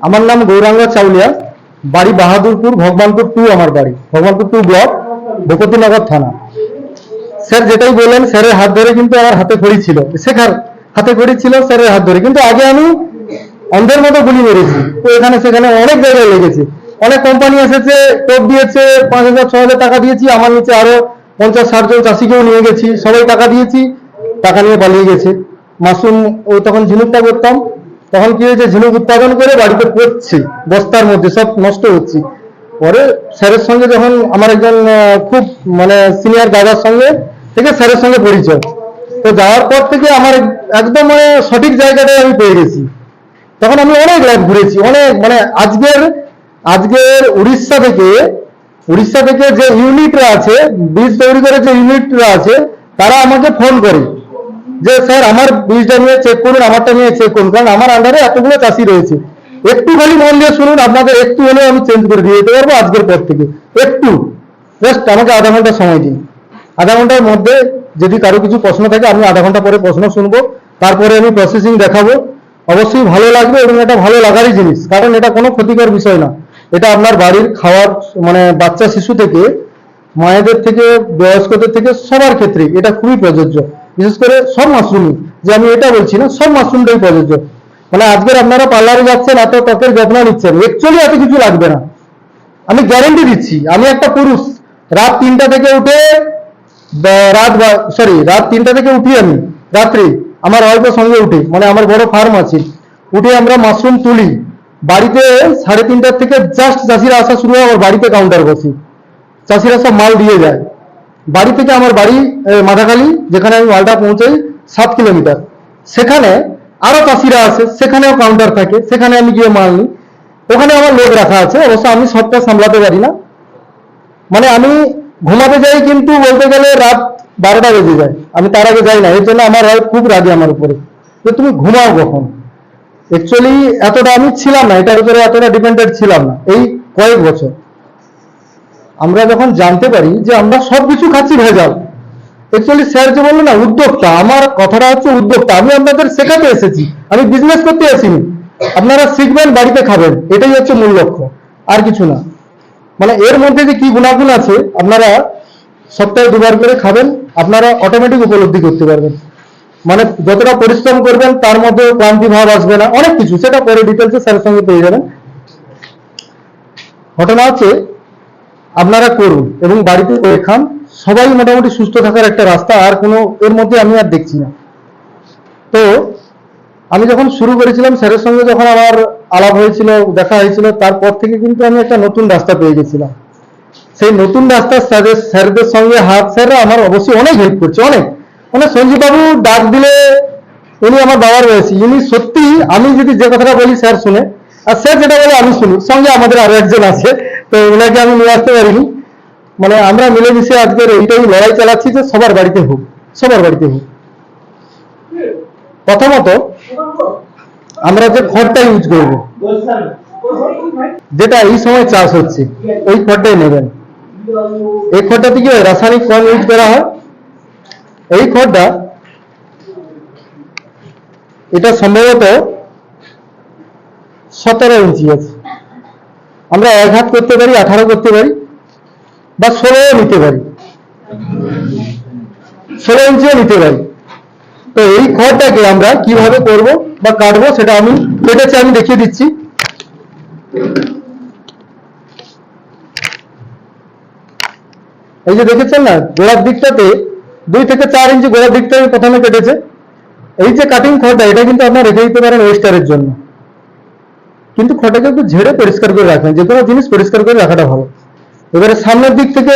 আমার নাম গৌরাঙ্গ চাউলিয়া, বাড়ি বাহাদুরপুর, ভগবানপুর 2 আমার বাড়ি, ভগবানপুর 2 ব্লক, ভূপতিনগর থানা। স্যার যেটাই বললেন, স্যারের হাত ধরে কিন্তু আমার হাতে খড়ি ছিল, শেখার হাতে খড়ি ছিল স্যারের হাত ধরে। কিন্তু আগে আমি অন্ধের মতো গুলি মেরেছি, তো এখানে সেখানে অনেক জায়গায় লেগেছে। অনেক কোম্পানি এসেছে, টোপ দিয়েছে, 5,000 6,000 টাকা দিয়েছি। আমার নিচে আরো 50-60 জন চাষিকেও নিয়ে গেছি, সবাই টাকা দিয়েছি, টাকা নিয়ে পালিয়ে গেছে। মাশরুম ওই তখন ঝিনুকটা করতাম, তখন কি হয়েছে, ঝিনুক উৎপাদন করে বাড়িতে পড়ছি বস্তার মধ্যে, সব নষ্ট হচ্ছে। পরে স্যারের সঙ্গে যখন আমার একজন খুব মানে সিনিয়র দাদার সঙ্গে থেকে স্যারের সঙ্গে পরিচয়, তো যাওয়ার পর থেকে আমার একদম মানে সঠিক জায়গাটায় আমি পেয়ে গেছি। তখন আমি অনেক ল্যাব ঘুরেছি, অনেক মানে আজকের উড়িষ্যা থেকে যে ইউনিটরা আছে, বীজ তৈরি করে যে ইউনিটরা আছে, তারা আমাকে ফোন করে যে স্যার আমার বীজটা নিয়ে চেক করুন, আমারটা নিয়ে চেক করুন, কারণ আমার আন্ডারে এতগুলো চাষি রয়েছে। একটু খালি মন দিয়ে শুনুন, আপনাদের একটু হলেও আমি চেঞ্জ করে দিয়ে দিতে পারবো আজকের পর থেকে। একটু জাস্ট আমাকে আধা ঘন্টা সময় দিন। আধা ঘন্টার মধ্যে যদি কারো কিছু প্রশ্ন থাকে, আমি আধা ঘন্টা পরে প্রশ্ন শুনবো, তারপরে আমি প্রসেসিং দেখাবো। অবশ্যই ভালো লাগবে, এবং এটা ভালো লাগারই জিনিস, কারণ এটা কোনো ক্ষতিকর বিষয় না। এটা আপনার বাড়ির খাওয়ার মানে বাচ্চা শিশু থেকে মায়েদের থেকে বয়স্কদের থেকে সবার ক্ষেত্রে এটা খুবই প্রযোজ্য। বিশেষ করে সব মাশরুমই, যে আমি এটা বলছি না, সব মাশরুমটাই প্রযোজ্য। মানে আজকের আপনারা পার্লারে যাচ্ছেন, এত ত্বকের যত্ন নিচ্ছেন, অ্যাকচুয়ালি এত কিছু লাগবে না, আমি গ্যারেন্টি দিচ্ছি। আমি একটা পুরুষ, রাত 3টা থেকে উঠে রাত 3টা থেকে উঠি আমি রাত্রে, আমার ওয়াইফের সঙ্গে উঠে, মানে আমার বড় ফার্ম আছে, উঠে আমরা মাশরুম তুলি। বাড়িতে 3:30টার থেকে জাস্ট চাষিরা আসা শুরু হয়, আমার বাড়িতে কাউন্টার বসি, চাষিরা সব মাল দিয়ে যায়। বাড়ি থেকে আমার বাড়ি মাথাখালি, যেখানে আমি মালটা পৌঁছাই 7 কিলোমিটার, সেখানে আরো চাষিরা আসে, সেখানেও কাউন্টার থাকে, সেখানে আমি গিয়ে মাল নিই। ওখানে আমার লোক রাখা আছে, অবশ্য আমি সবটা সামলাতে পারি না। মানে আমি ঘুমাতে যাই, কিন্তু বলতে গেলে রাত 12টা বেজে যায়, আমি তার আগে যাই না। এর জন্য আমার ওয়াইফ খুব রাগে আমার উপরে, যে তুমি ঘুমাও কখন। অ্যাকচুয়ালি এতটা আমি ছিলাম না, এটার উপরে এতটা ডিপেন্ডেন্ট ছিলাম না। এই কয়েক বছর আমরা যখন জানতে পারি যে আমরা সবকিছু খাচ্ছি ভেজাল। অ্যাকচুয়ালি স্যার যে বললো না উদ্যোক্তা, আমার কথাটা হচ্ছে উদ্যোক্তা। আমি আপনাদের শেখাতে এসেছি, আমি বিজনেস করতে আসিনি। আপনারা শিখবেন, বাড়িতে খাবেন, এটাই হচ্ছে মূল লক্ষ্য, আর কিছু না। মানে এর মধ্যে যে কি গুণাগুণ আছে, আপনারা সপ্তাহে 2বার করে খাবেন, আপনারা অটোমেটিক উপলব্ধি করতে পারবেন। মানে যতটা পরিশ্রম করবেন তার মধ্যে ক্লান্তি ভাব আসবে না, অনেক কিছু, সেটা পরে ডিটেলসে স্যারের সঙ্গে পেয়ে যাবেন। ঘটনা হচ্ছে আপনারা করুন এবং বাড়িতে করে খান, সবাই মোটামুটি সুস্থ থাকার একটা রাস্তা, আর কোনো এর মধ্যে আমি আর দেখছি না। তো আমি যখন শুরু করেছিলাম স্যারের সঙ্গে, যখন আমার আলাপ হয়েছিল, দেখা হয়েছিল, তারপর থেকে কিন্তু আমি একটা নতুন রাস্তা পেয়ে গেছিলাম। সেই নতুন রাস্তার স্যারদের সঙ্গে স্যাররা আমার অবশ্যই অনেক হেল্প করছে, অনেক। মানে সঞ্জীব বাবু ডাক দিলে, উনি আমার বাবার বয়সী, উনি সত্যি, আমি যদি যে কথাটা বলি স্যার শুনে, আর স্যার যেটা বলে আমি শুনি। সঙ্গে আমাদের আরো একজন আছে, তো ওনাকে আমি নিয়ে আসতে পারিনি। মানে আমরা মিলেমিশে আজকের এইটাই লড়াই চালাচ্ছি যে সবার বাড়িতে হোক, সবার বাড়িতে হোক। প্রথমত আমরা যে খড়টা ইউজ করবো, যেটা এই সময় চাষ হচ্ছে, ওই খড়টাই নেবেন। এই খড়টা থেকে রাসায়নিক কম ইউজ করা হয়। এই খড়টা, এটা সম্ভবত 17 ইঞ্চি আছে। আমরা 1 হাত করতে পারি, 18 করতে পারি, বা 16 নিতে পারি, 16 ইঞ্চিও নিতে পারি। তো এই খড়টাকে আমরা কিভাবে করব বা কাটবো, সেটা আমি কেটেছি, আমি দেখিয়ে দিচ্ছি। এই যে দেখেছেন না, গোড়ার দিকটাতে 2 থেকে 4 ইঞ্চি গোড়ার দিকটাকে প্রথমে কেটেছে। এই যে কাটিং খড়টা, এটা কিন্তু আপনারা রেখে দিতে পারেন ওয়েস্টারের জন্য, কিন্তু খড়টাকে একটু ঝেড়ে পরিষ্কার করে রাখবেন। যে কোনো জিনিস পরিষ্কার করে রাখাটা ভালো। এবারে সামনের দিক থেকে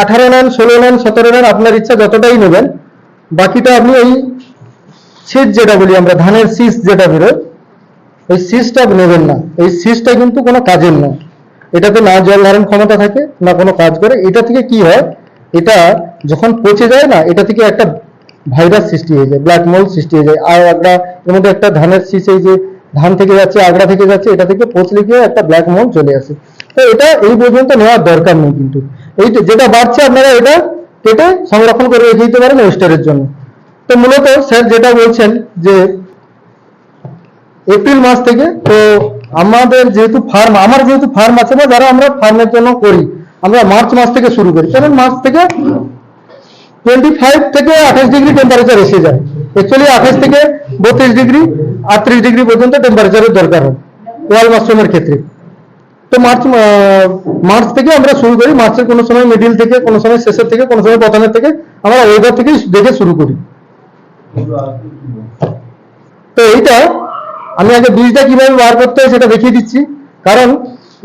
18 নেন, 16 নেন, 17 নেন, আপনার ইচ্ছা যতটাই নেবেন। বাকিটা আপনি এই শীষ, যেটা বলি আমরা, ধানের শীষ যেটা বেরোয়, ওই শীষটা নেবেন না। এই শীষটা কিন্তু কোনো কাজের নয়, এটাতে না জল ধারণ ক্ষমতা থাকে, না কোনো কাজ করে। এটা থেকে কি হয়, এটা যখন পচে যায় না, এটা থেকে একটা ভাইরাস সৃষ্টি হয়ে যায়, ব্ল্যাক মোল্ড সৃষ্টি হয়ে যায়। আর আগড়া, এর মধ্যে একটা ধানের শীষ, এই যে ধান থেকে যাচ্ছে, আগড়া থেকে যাচ্ছে, এটা থেকে পচলে গিয়ে একটা ব্ল্যাক মোল্ড চলে আসে। তো এটা এই পর্যন্ত নেওয়ার দরকার নেই। কিন্তু এই যেটা বাড়ছে, আপনারা এটা কেটে সংরক্ষণ করে রেখে দিতে পারেন ওয়েস্টারের জন্য। তো মূলত স্যার যেটা বলছেন যে এপ্রিল মাস থেকে, তো আমাদের যেহেতু ফার্ম, আমার যেহেতু ফার্ম আছে বা যারা আমরা ফার্মের জন্য করি, আমরা মার্চ মাস থেকে শুরু করি। কারণ মার্চ থেকে 25 থেকে 28 ডিগ্রি টেম্পারেচার এসে যায়। অ্যাকচুয়ালি 28 থেকে 32 ডিগ্রি 38 ডিগ্রি পর্যন্ত টেম্পারেচারের দরকার হয় ওয়াল মাশরুমের ক্ষেত্রে। তো মার্চ থেকে আমরা শুরু করি। মার্চের কোনো সময় মিডিল থেকে, কোনো সময় শেষের থেকে, কোনো সময় প্রথমের থেকে, আমরা ওয়েদার থেকে দেখে শুরু করি। তো এইটা আমি আগে বীজটা কিভাবে বার করতে হয় সেটা দেখিয়ে দিচ্ছি। কারণ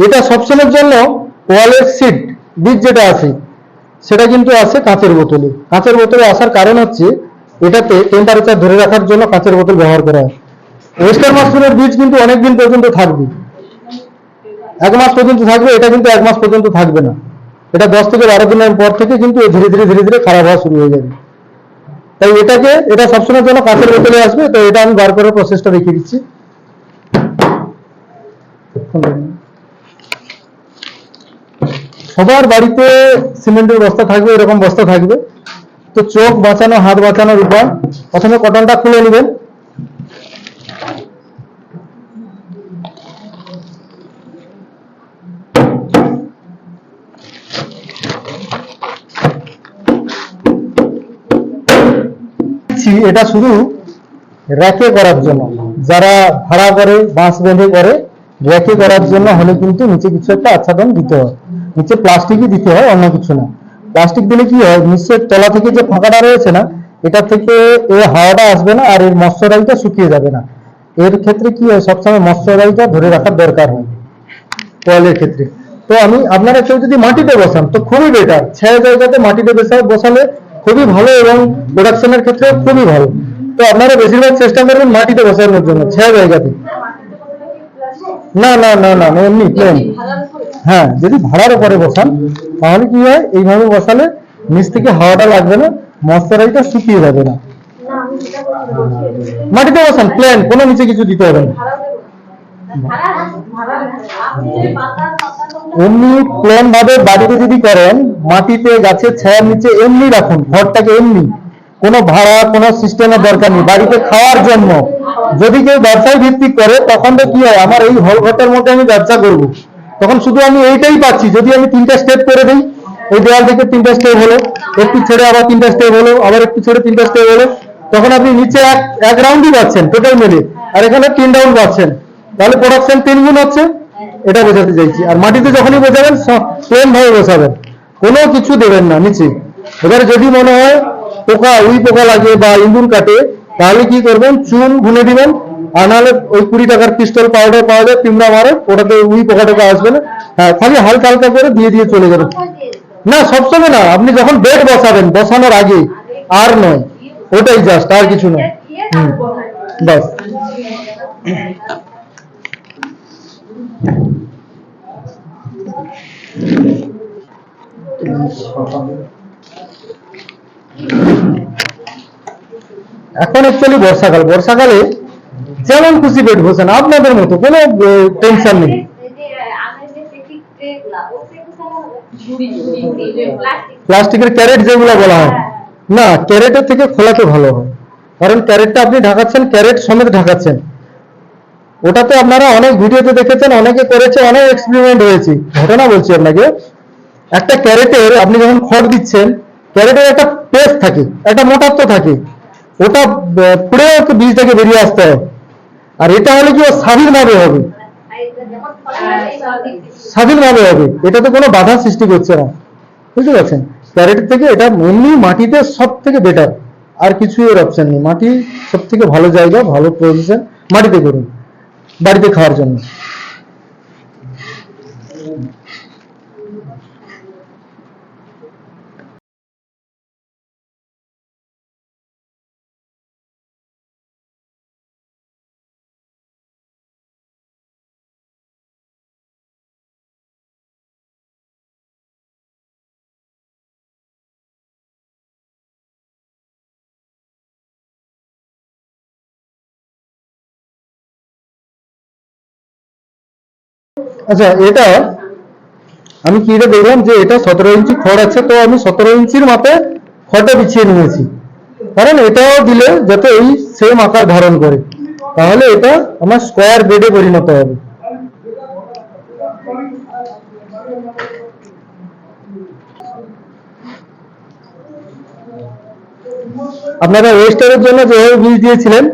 এটা সবসময়ের জন্য ওয়ালের সিড বীজ যেটা আছে সেটা কিন্তু আসে কাঁচের বোতলে। কাঁচের বোতলে আসার কারণ হচ্ছে এটাতে টেম্পারেচার ধরে রাখার জন্য কাঁচের বোতল ব্যবহার করা হয়। ওয়েস্টার মাশরুমের বীজ কিন্তু অনেক দিন পর্যন্ত থাকবে, 1 মাস পর্যন্ত থাকবে। এটা কিন্তু 1 মাস পর্যন্ত থাকবে না। এটা 10 থেকে 12 দিনের পর থেকে কিন্তু ধীরে ধীরে খারাপ হওয়া শুরু হয়ে যাবে। তাই এটা সবসময়ের জন্য কাঁচের বোতলে আসবে। তো এটা আমি বার করার প্রসেসটা দেখিয়ে দিচ্ছি। সবার বাড়িতে সিমেন্টের বস্তা থাকবে, এরকম বস্তা থাকবে। তো চোখ বাঁচানো, হাত বাঁচানোর উপায়, প্রথমে কটনটা খুলে নেবেন। এটা শুধু র্যাকে করার জন্য, যারা ভাড়া করে বাঁশ বেঁধে করে র্যাকে করার জন্য হলে কিন্তু নিচে কিছু একটা আচ্ছাদন দিতে হয়। নিচে প্লাস্টিকই দিতে হয়, অন্য কিছু না। প্লাস্টিক দিলে কি হয়, নিচের তলা থেকে যে ফাঁকাটা রয়েছে না, এটা থেকে এই হাওয়াটা আসবে না, আর এর ময়শ্চারাইজটা শুকিয়ে যাবে না। এর ক্ষেত্রে কি হয়, সবসময় ময়শ্চারাইজটা ধরে রাখার দরকার হয় ওয়ালের ক্ষেত্রে। তো আপনারা কেউ যদি মাটিতে বসান তো খুবই বেটার। ছায়া জায়গাতে মাটিতে বসালে খুবই ভালো এবং প্রোডাকশনের ক্ষেত্রে খুবই ভালো। তো আপনারা বেশিরভাগ চেষ্টা করবেন মাটিতে বসানোর জন্য, ছায়া জায়গাতে। না না না না এমনি প্লেন। হ্যাঁ, যদি ভাড়ার উপরে বসান তাহলে কি হয়, এইভাবে বসালে নিচ থেকে হাওয়াটা লাগবে না, ময়শ্চারাইজটা শুকিয়ে যাবে না। মাটিতে বসান প্লেন, কোনো নিচে কিছু দিতে হবে না। এমনি প্লেন ভাবে বাড়িতে যদি করেন, মাটিতে গাছের ছায়ার নিচে এমনি রাখুন ঘরটাকে, এমনি কোনো ভাড়া কোনো সিস্টেমের দরকার নেই। বাড়িতে খাওয়ার জন্য যদি কেউ ব্যবসায় ভিত্তিক করে, তখন তো কি হয়, আমার এই হল ঘরটার মধ্যে আমি ব্যবসা করব, তখন শুধু আমি এইটাই পাচ্ছি। যদি আমি 3টা স্টেপ করে দিই, এই দেওয়াল থেকে 3টা স্টেপ হলো, একটু ছেড়ে আবার 3টা স্টেপ হলো, আবার একটু ছেড়ে 3টা স্টেপ হলো, তখন আপনি নিচে এক রাউন্ডই পাচ্ছেন টোটাল মিলে, আর এখানে 3 রাউন্ড পাচ্ছেন। তাহলে প্রোডাকশন 3 গুণ হচ্ছে, এটা বোঝাতে চাইছি। আর মাটিতে যখনই বসাবেন প্লেন ভাবে বসাবেন, কোনো কিছু দেবেন না নিচে। এবারে যদি মনে হয় উই পোকা লাগে বা ইঁদুর কাটে, তাহলে কি করবেন, চুন গুনে দিবেন। আর নাহলে ওই 20 টাকার পিস্টল পাউডার পাওয়া যায়, পিমড়া মারে, ওটাতে উই পোকা টোকা আসবে না। হ্যাঁ, খালি হালকা হালকা করে দিয়ে চলে যাবেন। না, সবসময় না, আপনি যখন বেড বসাবেন, বসানোর আগে, আর নয়, ওটাই জাস্ট, আর কিছু নয়। বাস। এখন অ্যাকচুয়ালি বর্ষাকালে যেমন খুশি বেড বসান, আপনাদের মতো, কোনো টেনশন নেই। প্লাস্টিকের ক্যারেট যেগুলো বলা হয়, না, ক্যারেটের থেকে খোলাতে ভালো হয়। কারণ ক্যারেটটা আপনি ঢাকাচ্ছেন, ক্যারেট সমেত ঢাকাচ্ছেন। ওটাতে আপনারা অনেক ভিডিওতে দেখেছেন, অনেকে করেছে, অনেক এক্সপেরিমেন্ট হয়েছে। ঘটনা বলছি আপনাকে, একটা ক্যারেটের আপনি যখন খড় দিচ্ছেন, ক্যারেটের একটা পেস্ট থাকে, একটা মোটাত্ব থাকে, ওটা পুড়ে বীজটাকে বেরিয়ে আসতে হয়। আর এটা হলে কি স্বাধীনভাবে হবে, এটাতে কোনো বাধা সৃষ্টি করছে না, বুঝতে পারছেন। ক্যারেটের থেকে এটা এমনি মাটিতে সব থেকে বেটার, আর কিছু এর অপশন নেই। মাটি সব থেকে ভালো জায়গা, ভালো পজিশন, মাটিতে করুন বাড়িতে খাওয়ার জন্য। আচ্ছা, এটা আমি কি এটা দেখলাম যে এটা 17 ইঞ্চি খড় আছে, তো আমি 17 ইঞ্চির মাপে খড়টা বিছিয়ে নিয়েছি। কারণ এটাও দিলে যাতে এই সেম আকার ধারণ করে, তাহলে এটা আমার স্কোয়ার বেডে পরিণত হবে। আপনারা ওয়েস্টারের জন্য যেভাবে বীজ দিয়েছিলেন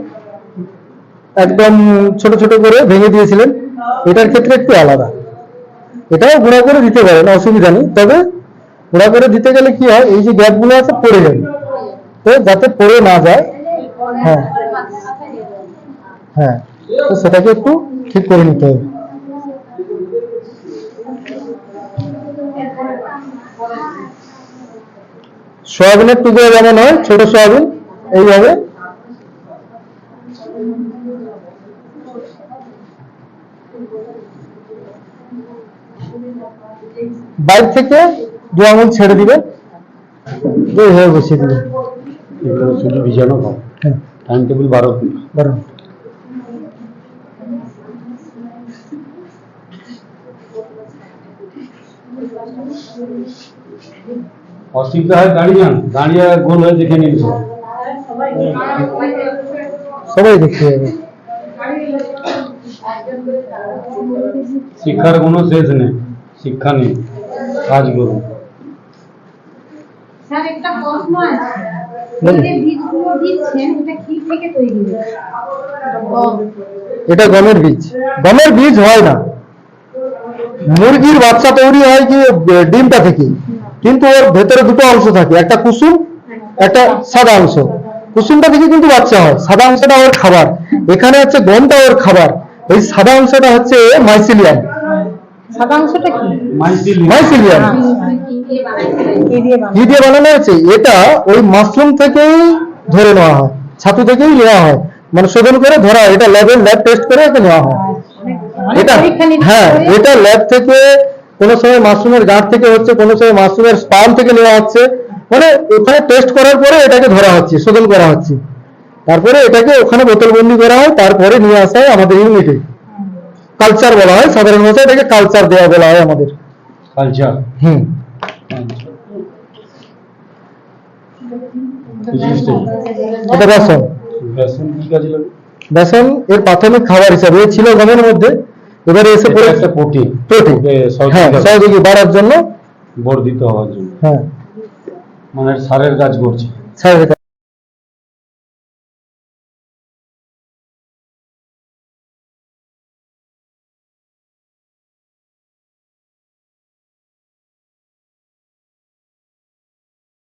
একদম ছোট ছোট করে ভেঙে দিয়েছিলেন, এটার ক্ষেত্রে একটু আলাদা। এটাও গুঁড়া করে দিতে পারেন, অসুবিধা নেই। তবে গুঁড়া করে দিতে গেলে কি হয়, এই যে গ্যাপগুলো আছে পড়ে যাবে, তো যাতে পড়ে না যায়, হ্যাঁ হ্যাঁ, তো সেটাকে একটু ঠিক করে নিতে হবে। সয়াবিনের টুকরো যেমন হয়, ছোট সয়াবিন এইভাবে বাইর থেকে 2 আঙুল ছেড়ে দিবে, এইভাবে বসিয়ে দিবে। শুধু ভিজানো হয়, হ্যাঁ, টাইম টেবিল 12 মিনিট। অসুবিধা হয় দাঁড়িয়ে যান, দাঁড়িয়ে গোল হয়ে দেখে নিন। সবাই দেখতে যাবে। শিক্ষার কোনো শেষ নেই, শিক্ষা নেই, কাজ করুন। স্যার একটা প্রশ্ন আছে, এই যে বীজগুলো দিচ্ছেন এটা কি থেকে তৈরি হয়েছে? এটা গমের বীজ। গমের বীজ হয় না, মুরগির বাচ্চা তৈরি হয় কি ডিমটা থেকে, কিন্তু ওর ভেতরে দুটো অংশ থাকে, একটা কুসুম, একটা সাদা অংশ। কুসুমটা থেকে কিন্তু বাচ্চা হয়, সাদা অংশটা ওর খাবার। এখানে হচ্ছে গমটা ওর খাবার, এই সাদা অংশটা হচ্ছে মাইসিলিয়াম। সাদা অংশটা কি? মাইসিলিয়াম কি দিয়ে বানানো হয়েছে? এটা ওই মাশরুম থেকেই ধরে নেওয়া হয়, ছাতু থেকেই নেওয়া হয়, মানে শোধন করে ধরা হয়। এটা ল্যাব টেস্ট করে এটা নেওয়া হয়। এটা হ্যাঁ, এটা ল্যাব থেকে, কোনো সময় মাশরুমের গাঁট থেকে হচ্ছে, কোনো সময় মাশরুমের স্পার্ম থেকে নেওয়া হচ্ছে, মানে ওখানে টেস্ট করার পরে এটাকে ধরা হচ্ছে, শোধন করা হচ্ছে, তারপরে এটাকে ওখানে বোতলবন্দি করা হয়, তারপরে নিয়ে আসা হয় আমাদের ইউনিটে। কালচার বলা হয়, সাধারণ ভাষায় এটাকে কালচার দেওয়া বলা হয় আমাদের। কালচার। এটা বেসন। বেসন কি কাজে লাগে? বেসন এর প্রাথমিক খাবার হিসাবে ছিল গমের মধ্যে, এবারে এসে পড়ে একটা প্রোটিন, হ্যাঁ, সহযোগী বাড়ার জন্য, বর্ধিত হওয়ার জন্য, হ্যাঁ, মানে সারের কাজ করছে। সারের কাজ।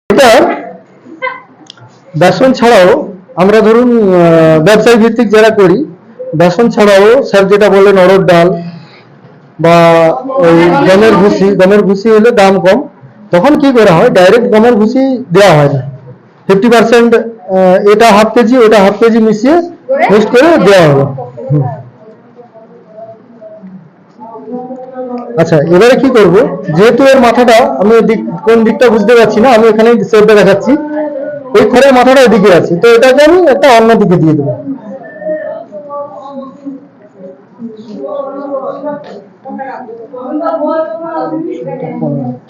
এটা বেসন ছাড়াও আমরা ধরুন ব্যবসায়ী ভিত্তিক যারা করি, বেসন ছাড়াও স্যার যেটা বললেন অড়হর ডাল বা ওই গমের ভুসি হলে দাম কম, তখন কি করা হয়, ডাইরেক্ট গমের ভুসি দেওয়া হয় না, 50% এটা হাফ কেজি ওটা হাফ কেজি মিশিয়ে মিক্স করে দেওয়া হবে। আচ্ছা, এবারে কি করব, যেহেতু এর মাথাটা আমি কোন দিকটা বুঝতে পারছি না, আমি এখানে সেটটা দেখাচ্ছি, ওই খড়ের মাথাটা এদিকে আছে, তো এটাকে আমি একটা অন্য দিকে দিয়ে দেবো।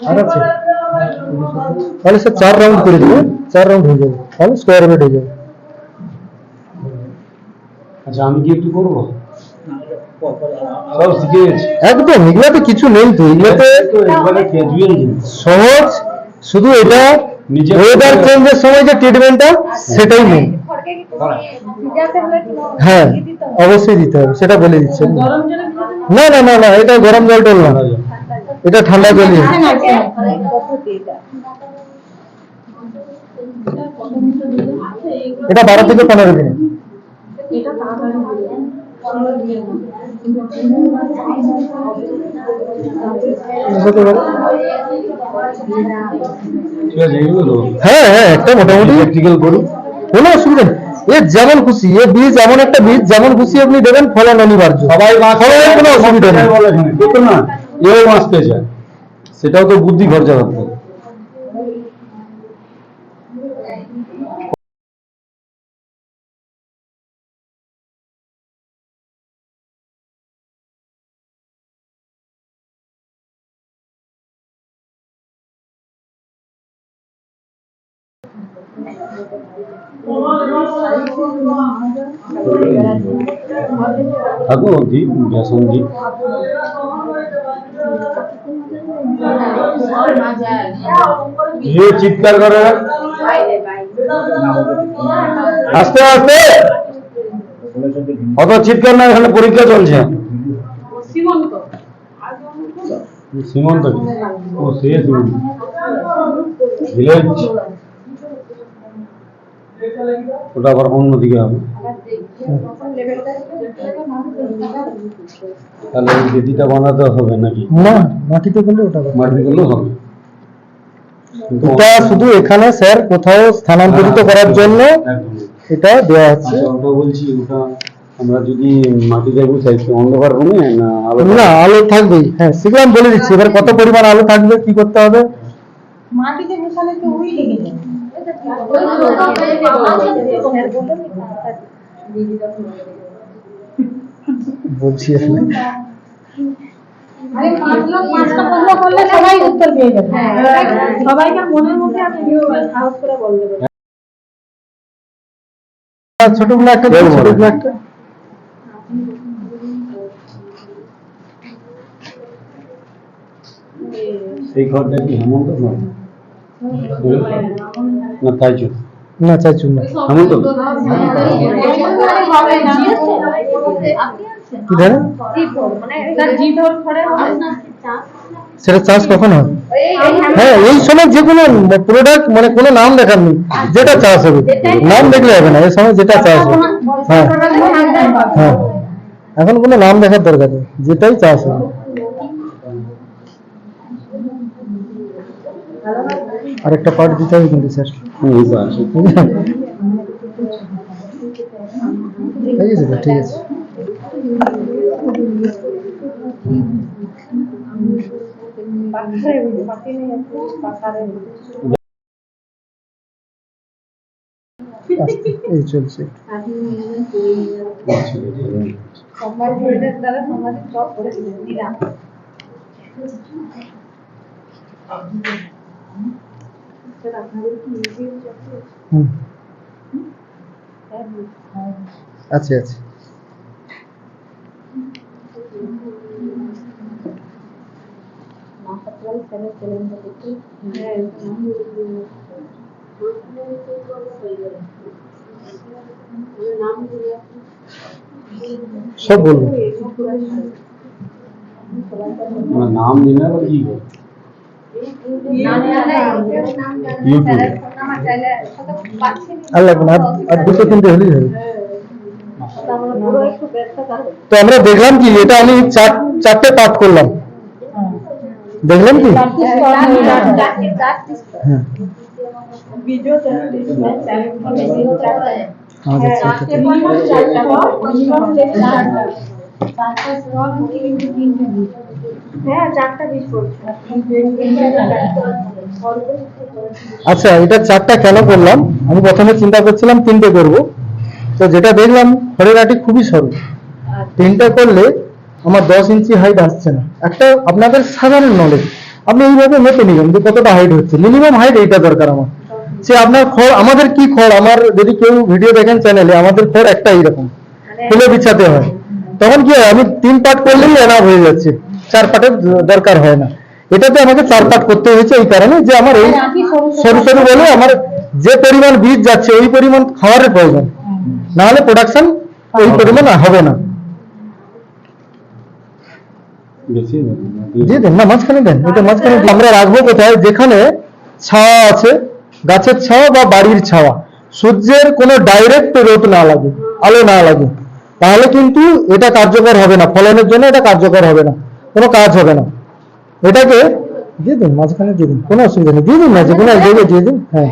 আর আছে তাহলে স্যার 4 রাউন্ড করে দেবো, 4 রাউন্ড হয়ে যাবে, তাহলে স্কোয়ার রুট হয়ে যাবে। আচ্ছা, আমি কি একটু করবো? সব শিখে গেছি একদম, এগুলাতে কিছু নেই তো, এগুলাতে সহজ, শুধু এটা ওয়েদার চেঞ্জের সময় যে ট্রিটমেন্টটা সেটাই নেই। হ্যাঁ, অবশ্যই দিতে হবে, সেটা বলে দিচ্ছে। না না না না, এটা গরম জল টল না, এটা ঠান্ডা জলই। এটা 12 থেকে 15 মিনিট। হ্যাঁ হ্যাঁ, একটা মোটামুটি প্র্যাকটিক্যাল করি, কোনো অসুবিধা নেই। এ যেমন খুশি, এ বীজ এমন একটা বীজ, যেমন খুশি আপনি দেবেন, ফলন অনিবার্য, সবাই কোনো অসুবিধা নেই। না, এও বাঁচতে চায়, সেটাও তো বুদ্ধি খরচা করতে হবে। থাকো দি বেসন দি চিৎকার করে আস্তে আস্তে, অত চিৎকার না, এখানে পরীক্ষা চলছে। সীমন্ত কি? ও সে সীমন্ত ভিলেজ, ওটা আবার অন্যদিকে হবে। তাহলে এই বেদিটা বানাতে হবে নাকি? না, মাটিতে করলে ওটা হবে। মাটি করলেও হবে। কিন্তু এটা শুধু এখানে স্যার কোথাও স্থানান্তরিত করার জন্য একদম। এটা দেওয়া হচ্ছে। আচ্ছা, ওটা বলছি, ওটা আমরা যদি মাটি দেবো চাইছি অন্ধকার রুমে না আলো? না, আলো থাকবেই। হ্যাঁ, সেগুলো আমি বলে দিচ্ছি। এবার কত পরিমাণ আলো থাকবে, কি করতে হবে। মাটিতে বসালে তো ওই লেগে যায়। বলছি আসলে আরে 5 লোক 5টা প্রশ্ন করলে সবাই উত্তর পেয়ে যাবে। সবাইকার মনের মধ্যে আপনি সাহস করে বলবেন। ছোটগুলো একটা দিন, ছোটগুলো একটা। এই ঘরটা কি হেমন্ত ঘর না তাইজু? না, চাইছুন না। হেমন্ত কি ধরে সেটা চাষ কখন হয়? হ্যাঁ, এই সময় যে কোনো প্রোডাক্ট, মানে কোনো নাম দেখার নেই, যেটা চাষ হবে। নাম দেখলে হবে না, এই সময় যেটা চাষ হবে। হ্যাঁ হ্যাঁ, এখন কোনো নাম দেখার দরকার নেই, যেটাই চাষ হবে। আরেকটা পার্ট দিতে হবে কিন্তু স্যার। ঠিক আছে স্যার, ঠিক আছে। এই চলছে। হুম, আছে আছে। সব বলবো। নাম দিলে আবার কি করে? আর লাগবে না, আর দুটো তিনটে হলেই হবে। তো আমরা দেখলাম কি, এটা আমি চারটে পাঠ করলাম, দেখলাম কি? হ্যাঁ, আচ্ছা, এটা চারটা কেন করলাম? আমি প্রথমে চিন্তা করছিলাম তিনটে করব, তো যেটা দেখলাম খড়ের আটি খুবই সরু, তিনটা করলে আমার 10 ইঞ্চি হাইট আসছে না। একটা আপনাদের সাধারণ নলেজ, আপনি এইভাবে মেপে নিবেন যে কতটা হাইট হচ্ছে, মিনিমাম হাইট এইটা দরকার আমার। সে আপনার খড়, আমাদের কি খড়, আমার যদি কেউ ভিডিও দেখেন চ্যানেলে, আমাদের খড় একটা এইরকম খুলে বিছাতে হয়, তখন কি হয়, আমি 3 পার্ট করলেই এনাফ হয়ে যাচ্ছে, 4 পার্টের দরকার হয় না। এটাতে আমাকে 4 পার্ট করতে হয়েছে এই কারণে যে আমার এই সরু সরু বলে আমার যে পরিমাণ বীজ যাচ্ছে ওই পরিমাণ খাবারের প্রয়োজন, না হলে প্রোডাকশন ওই পরিমাণ হবে না। বেশি দিয়ে দেন না, মাঝখানে দেন। এটা মাঝখানে আমরা রাখবো কোথায়? যেখানে ছাওয়া আছে, গাছের ছাওয়া বা বাড়ির ছাওয়া, সূর্যের কোনো ডাইরেক্ট রোদ না লাগে, আলো না লাগে, তাহলে কিন্তু এটা কার্যকর হবে না, ফলনের জন্য এটা কার্যকর হবে না, কোনো কাজ হবে না। এটাকে দিয়ে দিন, মাঝখানে দিয়ে দিন, কোনো অসুবিধা নেই, দিয়ে দিন না, যে কোনো এক জায়গায় দিয়ে দিন। হ্যাঁ,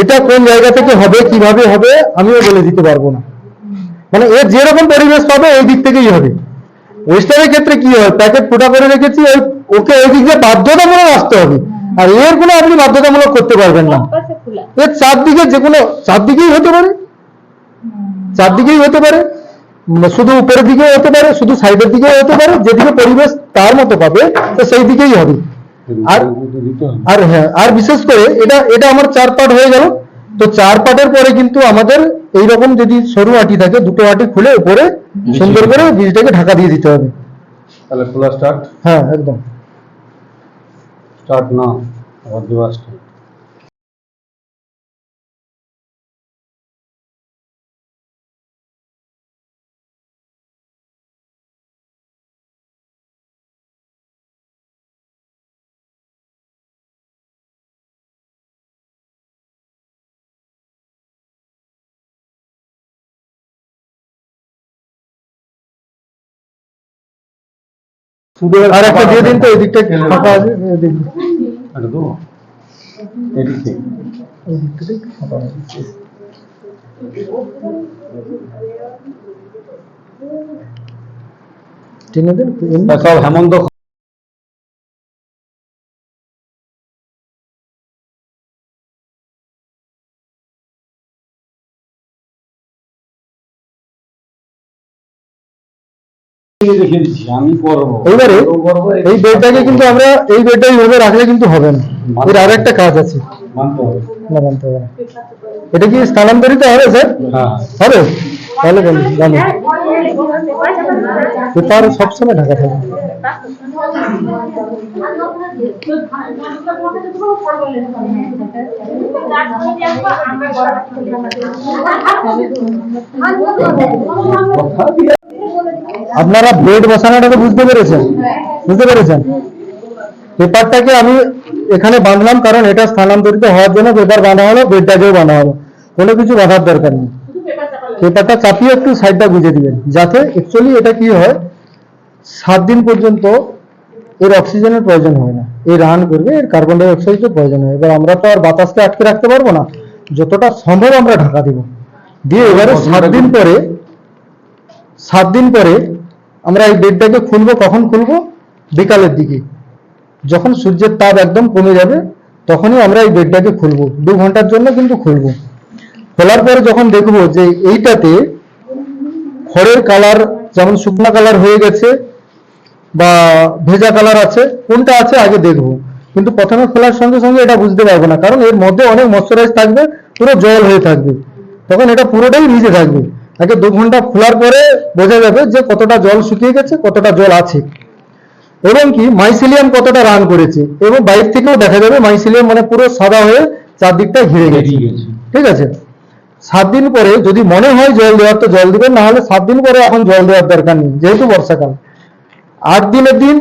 এটা কোন জায়গা থেকে হবে, কিভাবে হবে, আমিও বলে দিতে পারবো না। মানে এর যেরকম পরিবেশ পাবে ওই দিক থেকেই হবে। ওয়েস্টার্নের ক্ষেত্রে কি হয়, প্যাকেট ফুটা করে রেখেছি, ওকে ওই দিক দিয়ে বাধ্যতামূলক আসতে হবে, আর এর কোনো আপনি বাধ্যতামূলক করতে পারবেন না। এর চারদিকে যে কোনো চারদিকেই হতে পারে, চারদিকেই হতে পারে, শুধু উপরের দিকেও হতে পারে, শুধু সাইডের দিকেও হতে পারে, যেদিকে পরিবেশ তার মতো পাবে তো সেই দিকেই হবে। আর আর হ্যাঁ, আর বিশেষ করে এটা এটা আমার 4 পার্ট হয়ে গেল। তো 4 পার্টের পরে কিন্তু আমাদের এইরকম যদি সরু আটি থাকে, দুটো আটি খুলে উপরে সুন্দর করে বীজটাকে ঢাকা দিয়ে দিতে হবে। তাহলে খোলা স্টার্ট? হ্যাঁ, একদম স্টার্ট না, আবার দেওয়া স্টার্ট। শুধু আর একটা দিয়ে দিন তো, এই দিকটা ফাঁকা আছে, এই দিক এটা তো এদিক থেকে। এই দিকটা একটু ফাঁকা আছে। টেনে দিন তা সব হেমন্ত দেখিয়ে দিচ্ছি, আমি করবো। এইবারে ও করবো, এই বেডটাকে কিন্তু আমরা এই বেডটা এইভাবে রাখলে কিন্তু হবে না, এর আর একটা কাজ আছে। মানতে হবে। না মানতে হবে না। এটা কি স্থানান্তরিত হবে স্যার? হ্যাঁ, হবে? তাহলে বলুন জানো, পেপার সবসময় ঢাকা থাকে। আপনারা বেড বসানোটাকে বুঝতে পেরেছেন? বুঝতে পেরেছেন? পেপারটাকে আমি এখানে বাঁধলাম কারণ এটা স্থানান্তরিত হওয়ার জন্য পেপার বাঁধা হলো, বেডটাকেও বাঁধা হলো, কোনো কিছু বাঁধার দরকার নেই। পেপারটা চাপিয়ে একটু সাইডটা গুঁজে দিবেন, যাতে অ্যাকচুয়ালি এটা কি হয়, 7 দিন পর্যন্ত এর অক্সিজেনের প্রয়োজন হয় না, এই রান করবে, এর কার্বন ডাই অক্সাইডের প্রয়োজন হয়। এবার আমরা তো আর বাতাসকে আটকে রাখতে পারবো না, যতটা সম্ভব আমরা ঢাকা দিব দিয়ে এবারে 7 দিন পরে 7 দিন পরে আমরা এই বেডটাকে খুলবো। কখন খুলবো? বিকালের দিকে, যখন সূর্যের তাপ একদম কমে যাবে তখনই আমরা এই বেডটাকে খুলবো। 2 ঘন্টার জন্য কিন্তু খুলবো। খোলার পরে যখন দেখবো যে এইটাতে খড়ের কালার যেমন শুকনো কালার হয়ে গেছে বা ভেজা কালার আছে, কোনটা আছে আগে দেখবো। কিন্তু প্রথমে খোলার সঙ্গে সঙ্গে এটা বুঝতে পারবো না, কারণ এর মধ্যে অনেক ময়শ্চারাইজ থাকবে, পুরো জল হয়ে থাকবে, তখন এটা পুরোটাই ভিজে থাকবে। আগে 2 ঘন্টা খোলার পরে বোঝা যাবে যে কতটা জল শুকিয়ে গেছে, কতটা জল আছে, এবং কি মাইসিলিয়াম কতটা রান করেছে, এবং বাইরে থেকেও দেখা যাবে মাইসিলিয়াম মানে পুরো সাদা হয়ে চারদিকটা ঘিরে গেছে। ঠিক আছে? 7 দিন পরে যদি মনে হয় জল দেওয়ার তো জল দিবেন, না হলে 7 দিন পরে এখন জল দেওয়ার দরকার নেই, যেহেতু বর্ষাকাল। 8 দিনের দিন,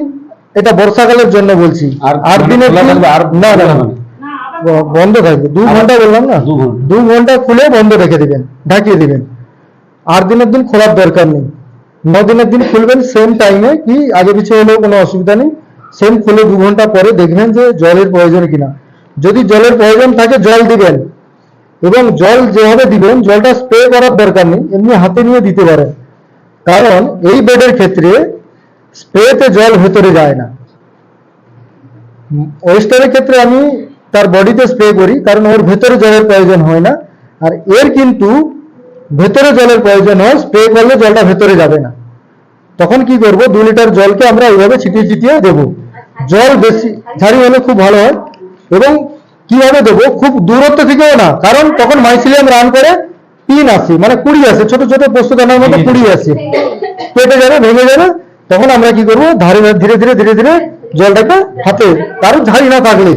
এটা বর্ষাকালের জন্য বলছি, আর 8 দিনের দিন আর না না না, বন্ধ থাকবে 2 ঘন্টা বললাম না, 2 ঘন্টা খুলে বন্ধ রেখে দিবেন, ঢাকিয়ে দিবেন। 8 দিনের দিন খোলার দরকার নেই, 9 দিনের দিন খুলবেন সেম টাইমে, কি আগে পিছিয়ে হলেও কোনো অসুবিধা নেই। সেম খুলে 2 ঘন্টা পরে দেখবেন যে জলের প্রয়োজন কিনা। যদি জলের প্রয়োজন থাকে জল দিবেন, এবং জল যেভাবে দিবেন জলটা স্প্রে করার দরকার নেই, এমনি হাতে নিয়ে দিতে পারেন, কারণ এই বেডের ক্ষেত্রে স্প্রেতে জল ভেতরে যায় না। ওয়েস্টারের ক্ষেত্রে আমি তার বডিতে স্প্রে করি, কারণ ওর ভেতরে জলের প্রয়োজন হয় না, আর এর কিন্তু ভেতরে জলের প্রয়োজন হয়, স্প্রে করলে জলটা ভেতরে যাবে না। তখন কি করব, 2 লিটার জলকে আমরা এইভাবে ছিটিয়ে ছিটিয়ে দেবো। জল বেশি ঝাড়ি হলে খুব ভালো হয়। এবং কিভাবে দেবো, খুব দূরত্ব থেকেও না, কারণ তখন মাইসিলিয়াম রান করে পিন আসে, মানে কুড়ি আসে, ছোট ছোট পোস্তদানার মতো কুড়ি আসে, কেটে যাবে, ভেঙে যাবে। তখন আমরা কি করবো, ধীরে ধীরে ধীরে ধীরে জলটাকে হাতে, কারণ ঝাড়ি না থাকলে,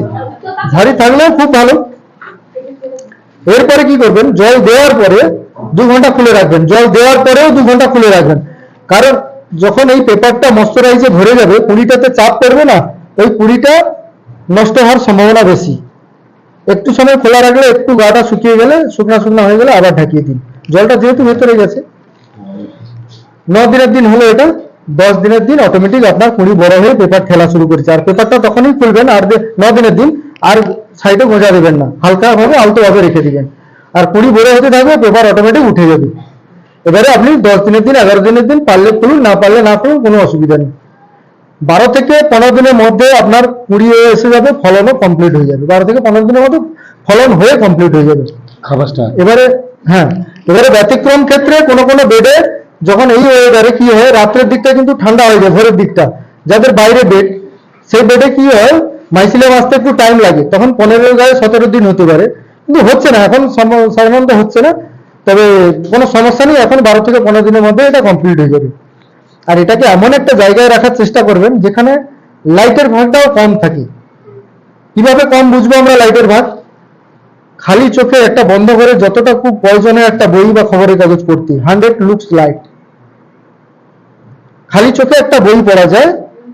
ঝাড়ি থাকলেও খুব ভালো। এরপরে কি করবেন, জল দেওয়ার পরে 2 ঘন্টা খুলে রাখবেন, জল দেওয়ার পরেও 2 ঘন্টা খুলে রাখবেন, কারণ যখন এই পেপারটা ময়শ্চারাইজে ভরে যাবে, কুড়িটাতে চাপ পড়বে না, ওই কুড়িটা নষ্ট হওয়ার সম্ভাবনা বেশি। একটু সময় খোলা রাখলে, একটু গাটা শুকিয়ে গেলে, শুকনা শুকনা হয়ে গেলে আবার ঢাকিয়ে দিন, জলটা যেহেতু ভেতরে গেছে। 9 দিনের দিন হলো এটা, 10 দিনের দিন অটোমেটিক আপনার কুড়ি বড় হয়ে পেপার ঠেলা শুরু করেছে। আর পেপারটা তখনই খুলবেন, আর 9 দিনের দিন আর সাইডে গোজা দেবেন না, হালকা ভাবে আলতো ভাবে রেখে দিবেন, আর কুড়ি বড় হতে থাকবে, পেপার অটোমেটিক উঠে যাবে। এবারে আপনি 10 দিনের দিন, 11 দিনের দিন পারলে খুলুন, না পারলে না খুলুন, কোনো অসুবিধা নেই। 12 থেকে 15 দিনের মধ্যে আপনার কুড়ি এসে যাবে, ফলনও কমপ্লিট হয়ে যাবে। 12 থেকে 15 দিনের মধ্যে ফলন হয়ে কমপ্লিট হয়ে যাবে খাবারটা। এবারে হ্যাঁ, এবারে ব্যতিক্রম ক্ষেত্রে কোনো কোনো বেডে যখন এই ওয়েদারে কি হয়, রাত্রের দিকটা কিন্তু ঠান্ডা হয়ে যায়, ভোরের দিকটা যাদের বাইরে বেড, সেই বেডে কি হয়, মাইসিলিয়াম আসতে একটু টাইম লাগে, তখন 15 গায়ে 17 দিন হতে পারে, কিন্তু হচ্ছে না এখন, সাধারণত হচ্ছে না, তবে কোনো সমস্যা নেই, এখন 12 থেকে 15 দিনের মধ্যে এটা কমপ্লিট হয়ে যাবে। আর এটাকে এমন একটা জায়গায় রাখার চেষ্টা করবেন যেখানে লাইটের ভাগটাও কম থাকে। কিভাবে কম বুঝবো আমরা লাইটের ভাগ? খালি চোখে একটা বন্ধ করে যতটা খুব প্রয়োজনে একটা বই বা খবরের কাগজ পড়তে, 100 লুকস লাইট, খালি চোখে একটা বই পড়া যায়,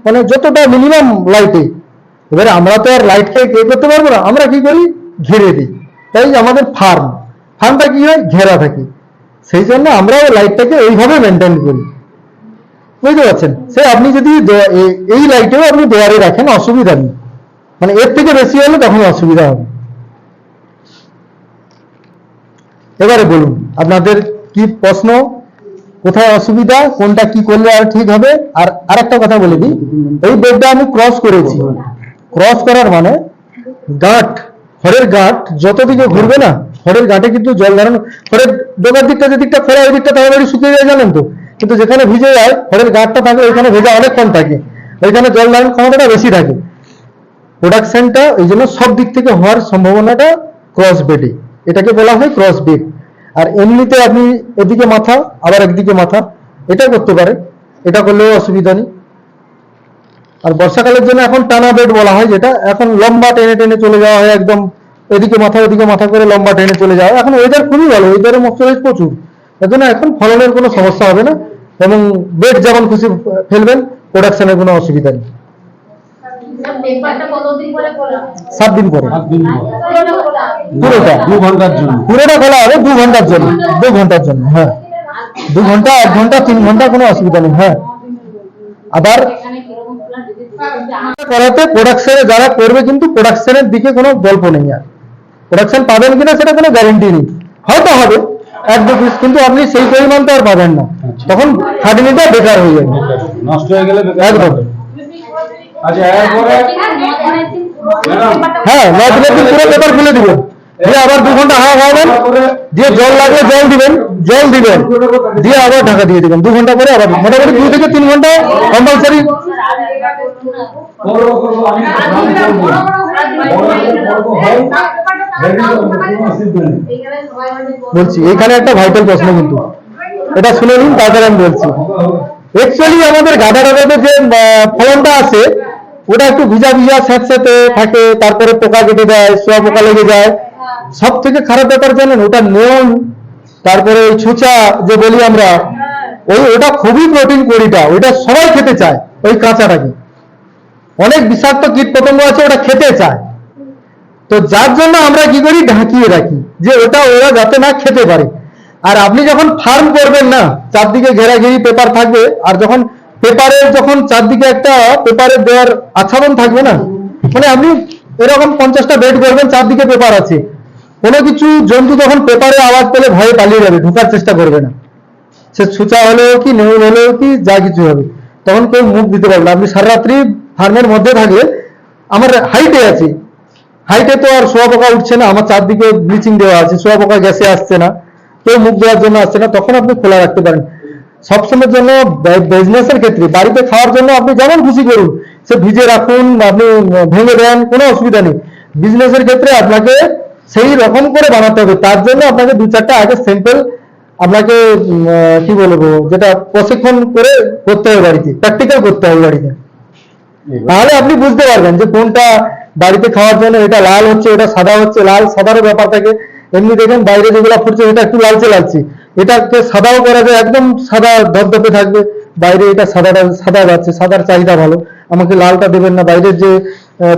মানে যতটা মিনিমাম লাইটে। এবারে আমরা তো আর লাইটকে কে করতে পারবো না, আমরা কি করি, ঘিরে দিই। তাই আমাদের ফার্মটা কি হয়, ঘেরা থাকে, সেই জন্য আমরা লাইটটাকে এইভাবে মেনটেন করি। বুঝতে পারছেন? সে আপনি যদি এই লাইটেও আপনি দেওয়ালে রাখেন অসুবিধা নেই, মানে এর থেকে বেশি হলে তখন অসুবিধা হবে। এবারে বলুন আপনাদের কি প্রশ্ন, কোথায় অসুবিধা, কোনটা কি করলে আর ঠিক হবে। আর আরেকটা কথা বলে দিই, এই বেডটা আমি ক্রস করেছি। ক্রস করার মানে গাঁট, খড়ের গাঁট যতদিকে ঘুরবে না, খড়ের গাঁটে কিন্তু জল দাঁড়ানো, খড়ের ডোকার দিকটা যেদিকটা খোলা ওই দিকটা তাড়াতাড়ি শুকিয়ে যায় জানেন তো, কিন্তু যেখানে ভিজে যায় খড়ের গাঁটটা থাকে ওইখানে ভেজা অনেক কম থাকে, ওইখানে জল দাঁড়ানোর ক্ষমতাটা বেশি থাকে। প্রোডাকশনটা এই জন্য সব দিক থেকে হওয়ার সম্ভাবনাটা ক্রস বেডে, এটাকে বলা হয় ক্রস বেড। আর এমনিতে আপনি এদিকে মাথা আবার একদিকে মাথা, এটা করতে পারেন, এটা করলেও অসুবিধা নেই। আর বর্ষাকালের জন্য এখন টানা বেড বলা হয়, যেটা এখন লম্বা টেনে টেনে চলে যাওয়া হয়, একদম এদিকে মাথা ওদিকে মাথা করে লম্বা টেনে চলে যাওয়া। এখন ওয়েদার খুবই ভালো, ওয়েদারে ময়শ্চারাইজ প্রচুর, এর জন্য এখন ফলনের কোনো সমস্যা হবে না, এবং বেড যেমন খুশি ফেলবেন, প্রোডাকশনের কোনো অসুবিধা নেই। 7 দিন পরে 7 দিন পর পুরোটা 2 ঘন্টার জন্য। পুরোটা খোলা হবে 2 ঘন্টার জন্য, 2 ঘন্টার জন্য, হ্যাঁ 2 ঘন্টা 1 ঘন্টা 3 ঘন্টা কোনো অসুবিধা নেই। হ্যাঁ আবার করাতে প্রোডাকশনে যারা করবে কিন্তু প্রোডাকশনের দিকে কোনো গল্প নেই, আর প্রোডাকশন পাবেন কিনা সেটা কোনো গ্যারেন্টি নেই, হয়তো হবে 1-2 পিস, কিন্তু আপনি সেই পরিমাণ তো আর পাবেন না, তখন খাটনিটা বেকার হয়ে যাবে, নষ্ট হয়ে গেলে বেকার একদম। হবে। আচ্ছা এরপরে হ্যাঁ 9 দিনের দিন পুরো পেপার খুলে দিবেন, দিয়ে আবার 2 ঘন্টা হাওয়া খাওয়াবেন, দিয়ে জল লাগলে জল দিবেন, দিয়ে আবার ঢাকা দিয়ে দিবেন, 2 ঘন্টা পরে আবার মোটামুটি 2 থেকে 3 ঘন্টা কম্পালসারি। বলছি এখানে একটা ভাইটাল প্রশ্ন, কিন্তু এটা শুনে নিন তারপরে আমি বলছি। অ্যাকচুয়ালি আমাদের গাদা গাদাতে যে ফলনটা আছে ওটা একটু ভিজা ভিজা স্যাঁতস্যাঁতে থাকে, তারপরে পোকা কেটে দেয়, সোয়া পোকা লেগে যায়। সব থেকে খারাপ ব্যাপার জানেন, ওটা নেউল, তারপরে ওই ছুঁচা যে বলি আমরা, ওটা খুবই প্রোটিন কড়িটা, ওইটা সবাই খেতে চায়, ওই কাঁচাটাকে। অনেক বিষাক্ত কীট পতঙ্গ আছে ওটা খেতে চায়, তো যার জন্য আমরা কি করি, ঢাকিয়ে রাখি যে ওরা যাতে না খেতে পারে। আর আপনি যখন ফার্ম করবেন না, চারদিকে ঘেরাঘেরি পেপার থাকবে, আর যখন পেপারের যখন চারদিকে একটা পেপারের দেওয়ার আচ্ছাদন থাকবে না, মানে আপনি এরকম 50টা বেড করবেন, চারদিকে পেপার আছে, কোনো কিছু জন্তু তখন পেপারে আওয়াজ পেলে ভয়ে পালিয়ে যাবে, ঢোকার চেষ্টা করবে না, সে ছুঁচা হলেও কি নেউল হলেও কি যা কিছু হবে, তখন কেউ মুখ দিতে পারবে না। আপনি সারা রাত্রি ফার্মের মধ্যে থাকলে, আমার হাইটে আছে, হাইটে তো আর সোয়া পোকা উঠছে না, আমার চারদিকে ব্লিচিং দেওয়া আছে, সোয়া পোকা গ্যাসে আসছে না, কেউ মুখ দেওয়ার জন্য আসছে না, তখন আপনি খোলা রাখতে পারেন। সবসময়ের জন্য বিজনেসের ক্ষেত্রে, বাড়িতে খাওয়ার জন্য আপনি যেমন খুশি করুন, সে ভিজে রাখুন, আপনি ভেঙে দেন, কোনো অসুবিধা নেই। বিজনেসের ক্ষেত্রে আপনাকে সেই রকম করে বানাতে হবে, তার জন্য আপনাকে 2-4টা আগে স্যাম্পল আপনাকে কি বলবো, যেটা প্রশিক্ষণ করে করতে হবে, বাড়িতে প্র্যাকটিক্যাল করতে হবে বাড়িতে, তাহলে আপনি বুঝতে পারবেন যে কোনটা বাড়িতে খাওয়ার জন্য, এটা লাল হচ্ছে, এটা সাদা হচ্ছে, লাল সাদারও ব্যাপার থাকে। এমনি দেখেন বাইরে যেগুলো ফুটছে এটা একটু লালচে লালচে, এটাকে সাদাও করা যায়, একদম সাদা ধপধপে থাকবে, বাইরে এটা সাদা যাচ্ছে, সাদার চাহিদা ভালো, আমাকে লালটা দেবেন না। বাইরের যে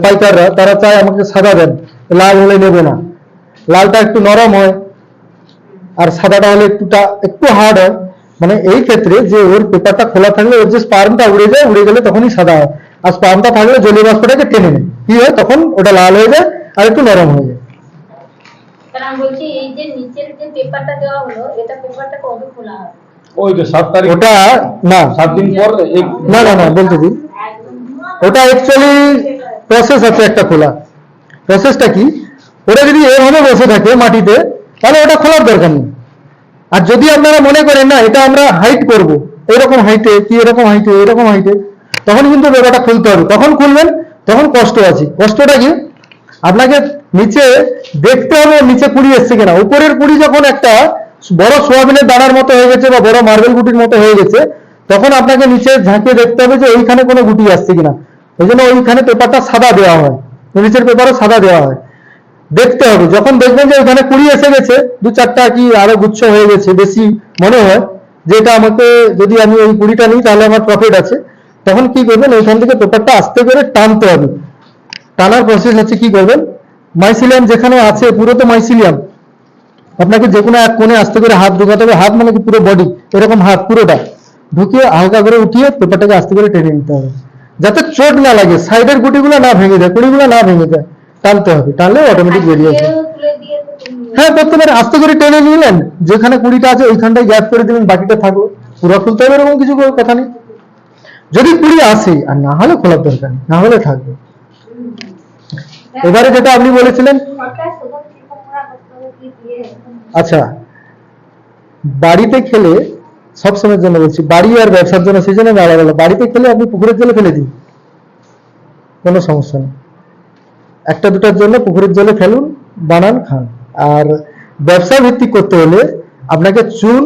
পাইকাররা তারা চায় আমাকে সাদা দেন, লাল হলে নেবে না, লালটা একটু নরম হয় আর সাদাটা হলে একটু হার্ড হয়। মানে এই ক্ষেত্রে যে ওর পেপারটা খোলা থাকলে ওর যে স্পার্মটা উড়ে যায়, উড়ে গেলে তখনই সাদা হয়, আর স্পার্মটা থাকলে জলীয় বাষ্পটাকে টেনে নেয়, কি হয় তখন ওটা লাল হয়ে যায় আর একটু নরম হয়ে যায়। আমি বলছি এই যে নিচের যে পেপারটা দেওয়া হলো, এটা পেপারটা কবে খোলা হবে? ওই তো 7 তারিখ, ওটা না 7 দিন পর না বলতে দিন, ওটা অ্যাকচুয়ালি প্রসেস আছে একটা খোলা। প্রসেসটা কি, ওটা যদি এভাবে বসে থাকে মাটিতে, তাহলে ওটা খোলার দরকার নেই। আর যদি আপনারা মনে করেন না এটা আমরা হাইট করব, এরকম হাইটে কি এরকম হাইটে এরকম হাইটে, তখন কিন্তু পেপারটা খুলতে হবে, তখন খুলবেন, তখন কষ্ট আছে। কষ্টটা কি, আপনাকে নিচে দেখতে হবে নিচে কুড়ি এসছে কিনা। উপরের কুড়ি যখন একটা বড় সোয়াবিনের দানার মতো হয়ে গেছে বা বড় মার্বেল গুটির মতো হয়ে গেছে, তখন আপনাকে নিচে ঝাঁকিয়ে দেখতে হবে যে ওইখানে কোনো গুটি আসছে কিনা। এই জন্য ওইখানে পেপারটা সাদা দেওয়া হয়, নিচের পেপারও সাদা দেওয়া হয়। দেখতে হবে, যখন দেখবেন যে ওইখানে কুড়ি এসে গেছে, 2-4টা কি আরো গুচ্ছ হয়ে গেছে, বেশি মনে হয় যে এটা আমাকে, যদি আমি ওই কুড়িটা নিই তাহলে আমার প্রফিট আছে, তখন কি করবেন, ওইখান থেকে পেপারটা আস্তে করে টানতে হবে। টানার প্রসেস হচ্ছে, কি করবেন, মাইসিলিয়াম যেখানে আছে, পুরো তো মাইসিলিয়াম, আপনাকে যে কোনো এক কোণে আস্তে করে হাত ঢোকাতে হবে। হাত মানে কি পুরো বডি, এরকম হাত পুরোটা ঢুকিয়ে হালকা করে উঠিয়ে পেপারটাকে আস্তে করে টেনে নিতে হবে, যাতে চোট না লাগে, সাইডের গুটিগুলো না ভেঙে যায়, কুড়িগুলো না ভেঙে যায়, টানতে হবে, টানলে অটোমেটিক বেরিয়ে আসবে। কেউ তুলে দিয়ে তো তুমি- হ্যাঁ করতে পারেন, আস্তে করে টেনে নিলেন, যেখানে কুড়িটা আছে ওইখানটায় গ্যাপ করে দিলেন, বাকিটা থাকলো, পুরো খুলতে হবে এরকম কিছু কথা নেই। যদি কুড়ি আসে, আর না হলে খোলার দরকার নেই, না হলে থাকবে। এবারে যেটা আপনি বলেছিলেন, সরকার শুধু ত্রিপুরা করতে হবে কি দিয়ে আচ্ছা বাড়িতে খেলে, সব সময়ের জন্য বলছি, বাড়ি আর ব্যবসার জন্য সেই জন্য আমি আলাদা আলাদা। বাড়িতে খেলে আপনি পুকুরের জলে ফেলে দিন, কোনো সমস্যা নেই, একটা দুটার জন্য পুকুরের জলে ফেলুন, বানান, খান। আর ব্যবসা ভিত্তিক করতে হলে আপনাকে চুন,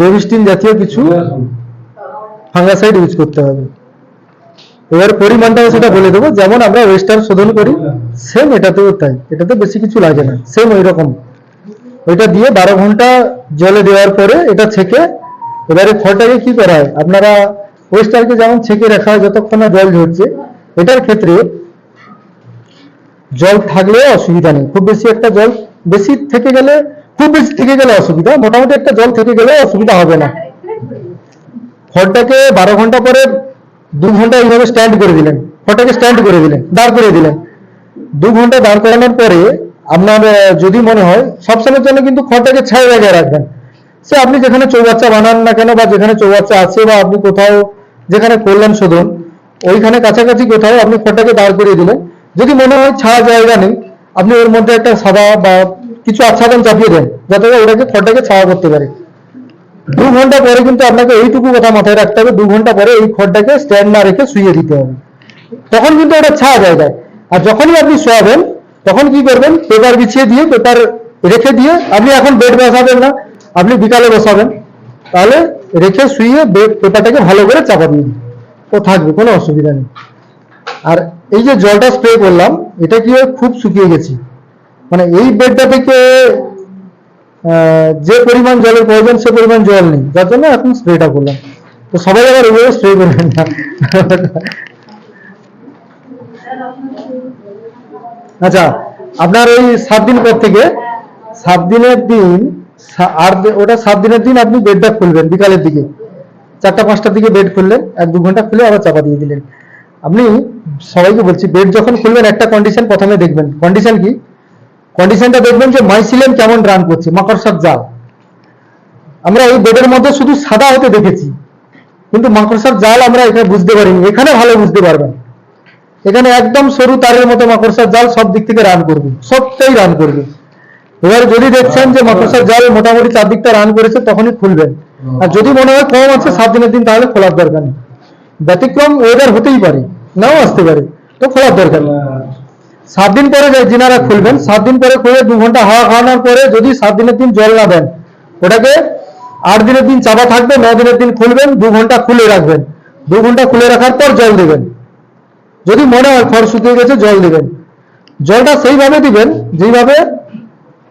বেবিস্টিন জাতীয় কিছু ফাঙ্গাসাইড ইউজ করতে হবে। এবার পরিমাণটাও সেটা বলে দেবো, যেমন আমরা ওয়েস্টার শোধন করি সেম এটাতেও তাই, এটাতে বেশি কিছু লাগে না, সেম ওই রকম। ওইটা দিয়ে 12 ঘন্টা জলে দেওয়ার পরে এটা ছেঁকে, এবারে খড়টাকে কি করা হয়, আপনারা ওয়েস্টারকে যেমন ছেঁকে রাখা হয় যতক্ষণ না জল ঝরছে, এটার ক্ষেত্রে জল থাকলে অসুবিধা নেই, খুব বেশি একটা জল বেশি থেকে গেলে, খুব বেশি থেকে গেলে অসুবিধা, মোটামুটি একটা জল থেকে গেলে অসুবিধা হবে না। খড়টাকে 12 ঘন্টা পরে 2 ঘন্টা এইভাবে স্ট্যান্ড করে দিলেন, খড়টাকে স্ট্যান্ড করে দিলেন, দাঁড় করে দিলেন। 2 ঘন্টা দাঁড় করানোর পরে আপনার যদি মনে হয়, সবসময়ের জন্য কিন্তু খড়টাকে ছায়া জায়গায় রাখবেন। সে আপনি যেখানে চৌবাচ্চা বানান না কেন, বা যেখানে চৌবাচ্চা আছে, বা আপনি কোথাও যেখানে করলেন শোধন, ওইখানে কাছাকাছি কোথাও আপনি খড়টাকে দাঁড় করিয়ে দিলেন। যদি মনে হয় ছায়া জায়গা নেই, আপনি ওর মধ্যে একটা সাদা বা কিছু আচ্ছাদন চাপিয়ে দেন, যাতে ওটাকে খড়টাকে ছায়া করতে পারে। 2 ঘন্টা পরে কিন্তু আপনাকে এইটুকু কথা মাথায় রাখতে হবে, 2 ঘন্টা পরে এই খড়টাকে স্ট্যান্ড না রেখে শুয়ে দিতে হবে, তখন কিন্তু ওটা ছায়া জায়গায়। আর যখনই আপনি শোয়াবেন, তখন কি করবেন, পেপার বিছিয়ে দিয়ে, পেপার রেখে দিয়ে, আপনি এখন বেড বসাবেন না, আপনি বিকালে বসাবেন, তাহলে রেখে শুয়ে পেপারটাকে ভালো করে চাপা দিয়ে দিন, ও থাকবে, কোনো অসুবিধা নেই। আর এই যে জলটা স্প্রে করলাম, এটা কি হয়, খুব শুকিয়ে গেছি, মানে এই বেডটা থেকে যে পরিমাণ জলের প্রয়োজন সে পরিমাণ জল নেই, যার জন্য এখন স্প্রেটা করলাম। তো সবাই আবার ওইভাবে স্প্রে করবেন না। আচ্ছা, আপনার ওই 7 দিন পর থেকে, 7 দিনের দিন, আর ওটা 7 দিনের দিন আপনি বেডটা খুলবেন বিকালের দিকে, 4টা-5টার দিকে বেড খুললেন, 1-2 ঘন্টা খুলে আবার চাপা দিয়ে দিলেন। আপনি সবাইকে বলছি, বেড যখন খুলবেন একটা কন্ডিশন প্রথমে দেখবেন। কন্ডিশন কি? কন্ডিশনটা দেখবেন যে মাইসিলিয়াম কেমন রান করছে, মাকড়সার জাল। আমরা এই বেডের মধ্যে শুধু সাদা হতে দেখেছি, কিন্তু মাকড়সার জাল আমরা এখানে বুঝতে পারিনি, এখানে ভালো বুঝতে পারবেন। এখানে একদম সরু তারের মতো মাকড়সার জাল সব দিক থেকে রান করবে, সবটাই রান করবে। এবার যদি দেখছেন যে মাকড়সার জাল মোটামুটি চারদিকটা রান করেছে, তখনই খুলবেন। আর যদি মনে হয় কম আছে 7 দিনের দিন, তাহলে খোলার দরকার নেই। ব্যতিক্রম ওয়েদার হতেই পারে, নাও আসতে পারে, তো খোলার দরকার নেই। 7 দিন পরে যিনারা খুলবেন, 7 দিন পরে খুলে 2 ঘন্টা হাওয়া খাওয়ানোর পরে যদি 7 দিনের দিন জল না দেন, ওটাকে 8 দিনের দিন চাপা থাকবে, 9 দিনের দিন খুলবেন, 2 ঘন্টা খুলে রাখবেন। 2 ঘন্টা খুলে রাখার পর জল দেবেন। যদি মনে হয় খড় শুকিয়ে গেছে, জল দেবেন। জলটা সেইভাবে দিবেন যেভাবে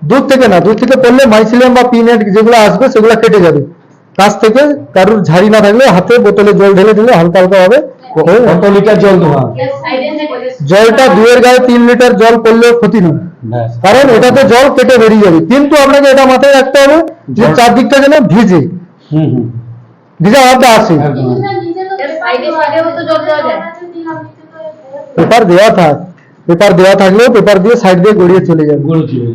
দুধ থেকে না, দুধ থেকে পড়লে মাইসিলিয়াম বা পিনেট যেগুলো আসবে সেগুলো কেটে যাবে। কাছ থেকে কারুর ঝাড়ি না থাকলে হাতে বোতলে জল ঢেলে দিলে হালকা হালকা হবে। কত লিটার জল দেওয়া? জলটা 2 এর গায়ে 3 লিটার জল পড়লেও ক্ষতি নেই, কারণ এটাতে জল কেটে বেরিয়ে যাবে। কিন্তু আপনাকে এটা মাথায় রাখতে হবে যে চারদিকটা যেন ভিজে, ভিজা ভাবটা আসে। সাইডে সাইডেও তো জল দেওয়া যায়। পেপার দেওয়া থাক, পেপার দেওয়া থাকলেও পেপার দিয়ে সাইড দিয়ে গড়িয়ে চলে যাবে।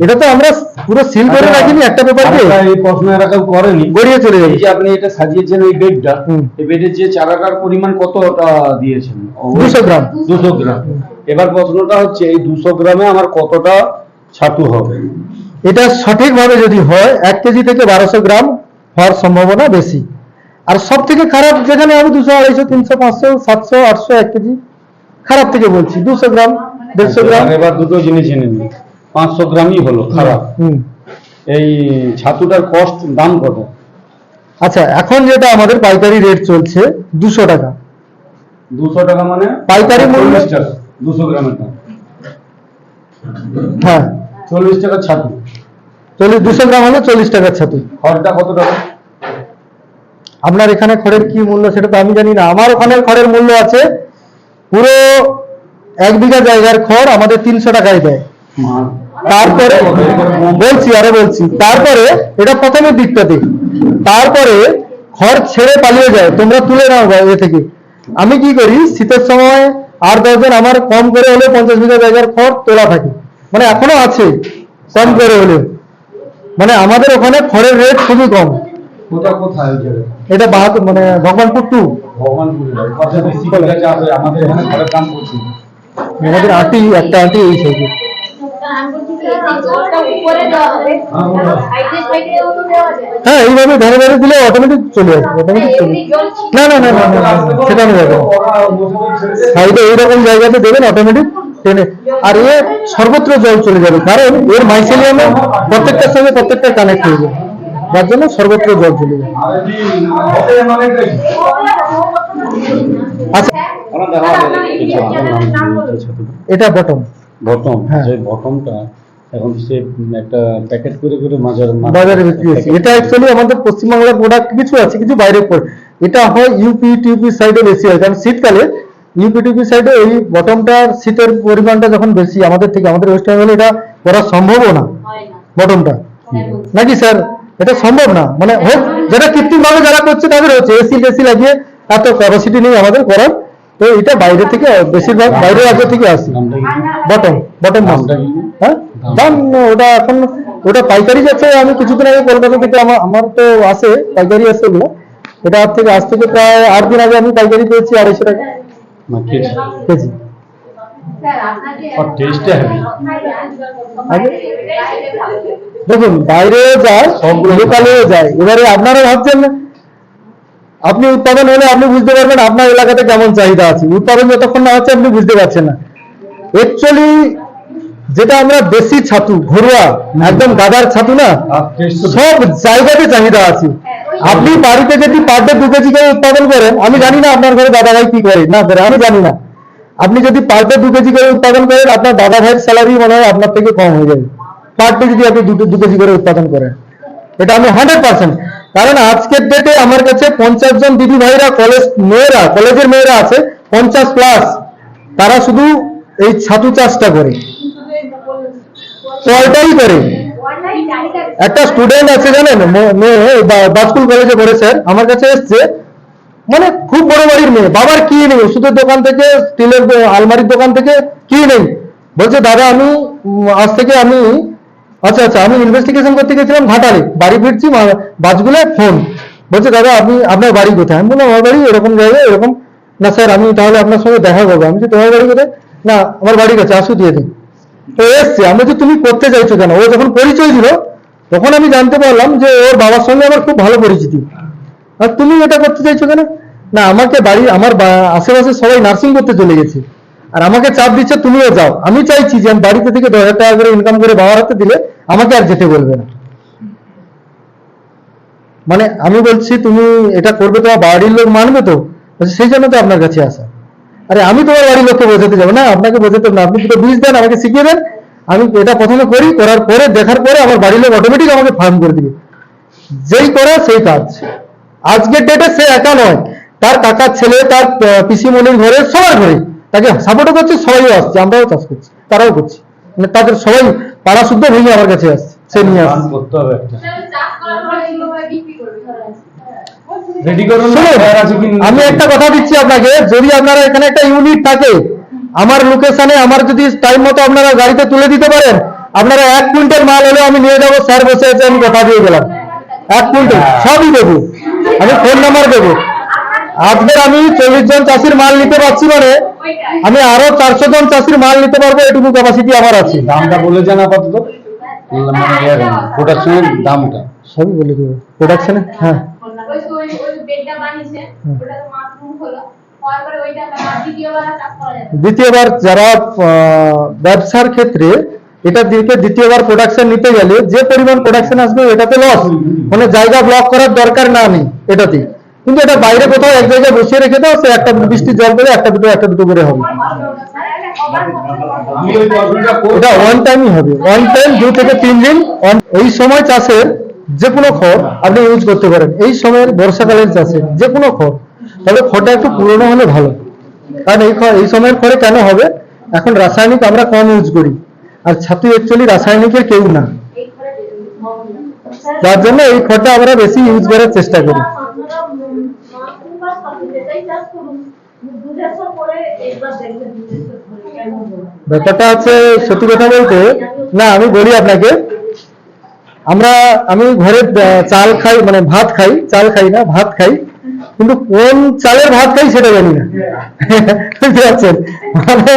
এটা তো আমরা পুরো সিল করে রাখিনি, একটা পেপার দিয়ে এই প্রশ্ন এরা কেউ করেনি, গড়িয়ে চলে যাবে। এই যে আপনি এটা সাজিয়েছেন এই বেডটা, এই বেডের যে চারাটার পরিমাণ কতটা দিয়েছেন? 200 গ্রাম। 200 গ্রাম। এবার প্রশ্নটা হচ্ছে এই 200 গ্রামে আমার কতটা ছাতু হবে? এটা সঠিকভাবে যদি হয় 1 কেজি থেকে 1200 গ্রাম হওয়ার সম্ভাবনা বেশি। আর সব থেকে খারাপ যেখানে হবে 200, 250, 300, 500, 700, 800, 1 কেজি। খারাপ থেকে বলছি 200 গ্রাম, 150 গ্রাম। এবার দুটো জিনিস জেনে নিন, 500 গ্রামই হলো খারাপ। এই ছাতুটার কস্ট, দাম কত? আচ্ছা, এখন যেটা আমাদের পাইকারি রেট চলছে 200 টাকা। 200 টাকা মানে পাইকারি মূল্য 40 টাকা 200 গ্রামের দাম। হ্যাঁ, 40 টাকা ছাতু। 200 গ্রাম হলে 40 টাকার ছাতু। খড়টা কত টাকা? আপনার এখানে খড়ের কি মূল্য সেটা তো আমি জানি না। আমার ওখানে খড়ের মূল্য আছে, পুরো 1 বিঘা জায়গার খড় আমাদের 300 টাকায় দেয়। তারপরে বলছি, তারপরে এটা প্রথমের দিকটাতে, তারপরে খড় ছেড়ে পালিয়ে যায়, তোমরা তুলে নাও এ থেকে। আমি কি করি, শীতের সময় 8-10 জন আমার কম করে হলে 50 বিঘা জায়গার খড় তোলা থাকে, মানে এখনো আছে কম করে হলে। মানে আমাদের ওখানে খড়ের রেট খুবই কম। ওটা কোথায় ওই জায়গায়? এটা বাহাদুর মানে ভগবানপুর 2। ভগবানপুরে কত বেশি করে যাবে, আমাদের এখানে ঘরের দাম প্রচুর। আমাদের আটি একটা আটি এই সাইজে। আমি বলছি কি এই যে জলটা উপরে দেওয়া হবে সাইডে সাইডেও তো দেওয়া যায়। হ্যাঁ, এইভাবে ধরে ধরে দিলে অটোমেটিক চলে আসবে, অটোমেটিক চলে এমনি জল ছিল না না না না না, সেটা আমি দেখো সাইডে এইরকম জায়গাতে দেবেন অটোমেটিক টেনে। আর এ সর্বত্র জল চলে যাবে, কারণ এর মাইসেলিয়ামে প্রত্যেকটার সঙ্গে প্রত্যেকটা কানেক্ট হয়ে যাবে, যার জন্য সর্বত্র জল চলে যাবে। আচ্ছা, এটা বটম। বটম, হ্যাঁ। যে বটমটা এখন সে একটা প্যাকেট করে করে বাজারে বিক্রি হচ্ছে। এটা অ্যাকচুয়ালি আমাদের পশ্চিমবাংলার প্রোডাক্ট কিছু আছে, কিছু বাইরে এটা হয় ইউপি টিউপি সাইডে বেশি হয়, কারণ শীতকালে ইউপি টিউপি সাইডে এই বটমটার শীতের পরিমাণটা যখন বেশি আমাদের থেকে, আমাদের ওয়েস্ট বেঙ্গলে এটা করা সম্ভবও না হয় না। বটমটা, নাকি স্যার? এটা সম্ভব না, মানে হোক যেটা কৃত্রিম ভাবে যারা করছে তাদের হচ্ছে, এসি লাগিয়ে এত ক্যাপাসিটি নেই আমাদের করার। তো এটা বাইরে থেকে বেশিরভাগ বাইরের রাজ্য থেকে আসে বটম মাছ। হ্যাঁ, দাম ওটা এখন ওটা পাইকারি যাচ্ছে। আমি কিছুদিন আগে কলকাতা থেকে আমার তো আসে পাইকারি আসে ওগুলো। এটা আজ থেকে প্রায় 8 দিন আগে আমি পাইকারি পেয়েছি 250 টাকা কেজি। টেস্টে হেভি। দেখুন, বাইরেও যায় লোকালেও যায়। এবারে আপনারা ভাবছেন আপনি উৎপাদন হলে আপনি বুঝতে পারবেন আপনার এলাকাতে কেমন চাহিদা আছে। উৎপাদন যতক্ষণ না হচ্ছে আপনি বুঝতে পারছেন না। অ্যাকচুয়ালি যেটা আমরা দেশি ছাতু, ঘরোয়া একদম গাদার ছাতু না, সব জায়গাতে চাহিদা আছে। আপনি বাড়িতে যদি পার ডে 2 কেজি করে উৎপাদন করেন, আমি জানি না আপনার ঘরে দাদা ভাই কি করে না করে, আমি জানি না। আপনি যদি পার ডে 2 কেজি করে উৎপাদন করেন, আপনার দাদা ভাইয়ের স্যালারি মনে হয় আপনার থেকে কম হয়ে যাবে পার ডে যদি আপনি 2 কেজি করে উৎপাদন করেন। এটা আমি 100%, কারণ আজকের ডেটে আমার কাছে 50 জন দিদি ভাইরা কলেজের মেয়েরা আছে 50+, তারা শুধু এই ছাতু চাষটা করে, ওইটাই করে। একটা স্টুডেন্ট আছে জানেন, মেয়ে বাজকুল কলেজে পড়ে, স্যার আমার কাছে এসছে, মানে খুব বড় বাড়ির মেয়ে, বাবার কি নেই, ওষুধের দোকান থেকে স্টিলের আলমারির দোকান থেকে কি নেই। বলছে দাদা আমি আজ থেকে আমি আমি ইনভেস্টিগেশন করতে গেছিলাম ঘাটালে, বাড়ি ফিরছি বাসগুলো ফোন, বলছে দাদা আপনার বাড়ি কোথায়? আমি বললাম আমার বাড়ি এরকম জায়গায় এরকম। না স্যার আমি তাহলে আপনার সঙ্গে দেখা করবো। আমি বলছি তোমার বাড়ি কোথায়? না আমার বাড়ি কাছে, আসু দিয়ে দিন। তো এসছে, আমি বলছি তুমি করতে চাইছো কেন? ও যখন পরিচয় দিল তখন আমি জানতে পারলাম যে ওর বাবার সঙ্গে আমার খুব ভালো পরিচিতি। আর তুমি এটা করতে চাইছো কেন? না আমাকে আমার আশেপাশে সবাই নার্সিং করতে চলে গেছে, আর আমাকে চাপ দিচ্ছে তুমিও যাও। আমি চাইছি যে আমি বাড়িতে থেকে 10,000 টাকা করে ইনকাম করে বাবার হাতে দিলে আমাকে আর যেতে বলবে না। মানে আমি বলছি তুমি এটা করবে, তোমার বাড়ির লোক মানবে তো? সেই জন্য তো আপনার কাছে আসা। আরে আমি তোমার বাড়ির লোককে বোঝাতে যাবো না, আপনাকে বোঝাতে না, আপনি দুটো বীজ দেন, আমাকে শিখিয়ে দেন, আমি এটা প্রথমে করি, করার পরে দেখার পরে আমার বাড়ির লোক অটোমেটিক আমাকে ফার্ম করে দিবে। যেই করে সেই কাজ। আজকের ডেটে সে একা নয়, তার কাকার ছেলে, তার পিসিমণির ঘরে, সবার ঘরে তাকে সাপোর্টও করছে, সবাই আসছে, আমরাও চাষ করছি, তারাও করছি, মানে তাদের সবাই পাড়া শুদ্ধ ভেঙে আমার কাছে আসছে, সে নিয়ে আসছে। করতে হবে একটা চাষ করার পরে কিভাবে বিক্রি করবে? রেডি করুন। আমি একটা কথা দিচ্ছি আপনাকে, যদি আপনারা এখানে একটা ইউনিট থাকে আমার লোকেশনে, আমার যদি টাইম মতো আপনারা গাড়িতে তুলে দিতে পারেন, আপনারা 1 কুইন্টাল মাল হলেও আমি নিয়ে যাবো। স্যার বসে আছে, আমি কথা দিয়ে গেলাম 1 কুইন্টাল সবই দেবো, আমি ফোন নাম্বার দেবো। আজকের আমি 40 জন চাষির মাল নিতে পারছি, মানে আমি আরো 400 জন চাষির মাল নিতে পারবো, এটুকু ক্যাপাসিটি আমার আছে। দামটা বলে যান আপাতত, প্রোডাকশনের দামটা সবই বলে দেবো প্রোডাকশনে। হ্যাঁ, দ্বিতীয়বার যারা ব্যবসার ক্ষেত্রে এটা দ্বিতীয়বার প্রোডাকশন নিতে গেলে যে পরিমাণ প্রোডাকশন আসবে এটাতে লস, মানে জায়গা ব্লক করার দরকার না নেই এটাতে। কিন্তু এটা বাইরে কোথাও এক জায়গায় বসিয়ে রেখে দাও, সে একটা বৃষ্টির জল করে একটা দুটো করে হবে। এটা ওয়ান টাইমই হবে, ওয়ান টাইম 2 থেকে 3 দিন। এই সময় চাষের যে কোনো খড় আপনি ইউজ করতে পারেন, এই সময়ের বর্ষাকালের চাষে যে কোনো খড়, তবে খড়টা একটু পুরনো হলে ভালো। কারণ এই সময়ের খড়ে কেন হবে, এখন রাসায়নিক আমরা কম ইউজ করি, আর ছাতু অ্যাকচুয়ালি রাসায়নিকের কেউ না, যার জন্য এই খড়টা আমরা বেশি ইউজ করার চেষ্টা করি। ব্যাপারটা হচ্ছে সত্যি কথা বলতে, না আমি বলি আপনাকে, আমি ঘরে চাল খাই, মানে ভাত খাই, চাল খাই না ভাত খাই, কিন্তু কোন চালের ভাত খাই সেটা জানি না। বুঝতে পারছেন? মানে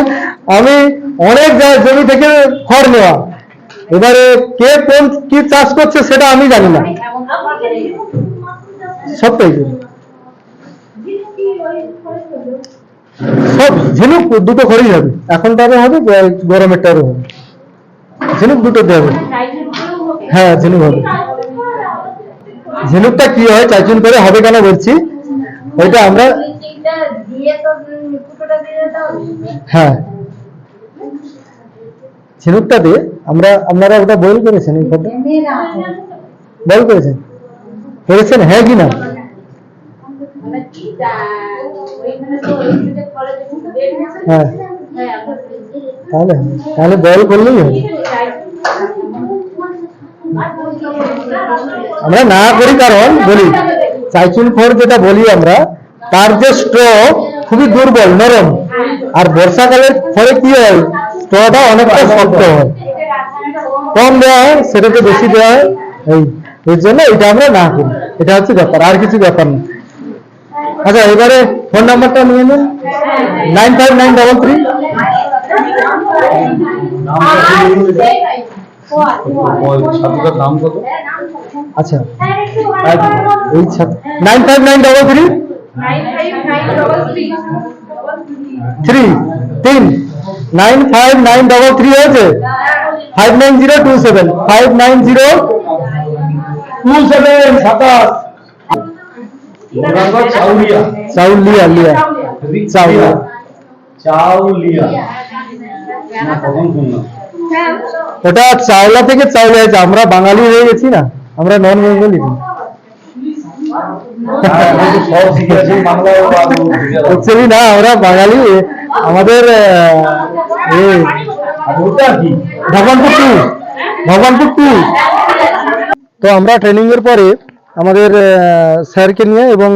আমি অনেক জমি থেকে খড় নেওয়া, এবারে কে কোন কি চাষ করছে সেটা আমি জানি না, সবটাই জানি। সব ঝিনুক দুটো করেই হবে, এখন টারও হবে, গরমের টারও হবে, ঝিনুক দুটোতে হবে। হ্যাঁ ঝিনুক হবে। ঝিনুকটা কি হয় চাইচুন করে হবে কেন বলছি, ওইটা আমরা হ্যাঁ ঝিনুকটা দিয়ে আপনারা ওটা বয়েল করেছেন, এই ফলটা বয়েল করেছেন হ্যাঁ কি না? হ্যাঁ তাহলে বয়েল করলেই হবে। আমরা না করি কারণ বলি, চাইচুন খড় যেটা বলি আমরা, তার যে স্ট্র খুবই দুর্বল নরম, আর বর্ষাকালের ফলে কি হয় স্ট্রটা অনেকটা শক্ত হয়, কম দেওয়া হয় সেটাতে বেশি দেওয়া হয়, এই জন্য এটা আমরা না করি। এটা হচ্ছে ব্যাপার, আর কিছু ব্যাপার না। আচ্ছা এবারে ফোন নাম্বারটা নিয়ে নিন, 959333। ছাতুটার দাম কত? আচ্ছা এই 959333 9593 হয়েছে 59027 59027 চাউলিয়া ওটা চাওলা থেকে চাউলে আছে, আমরা বাঙালি হয়ে গেছি না, আমরা নন বেঙ্গলি। অ্যাকচুয়ালি না, আমরা বাঙালি, আমাদের ভগবানপুর টু। তো আমরা ট্রেনিং এর পরে আমাদের স্যারকে নিয়ে এবং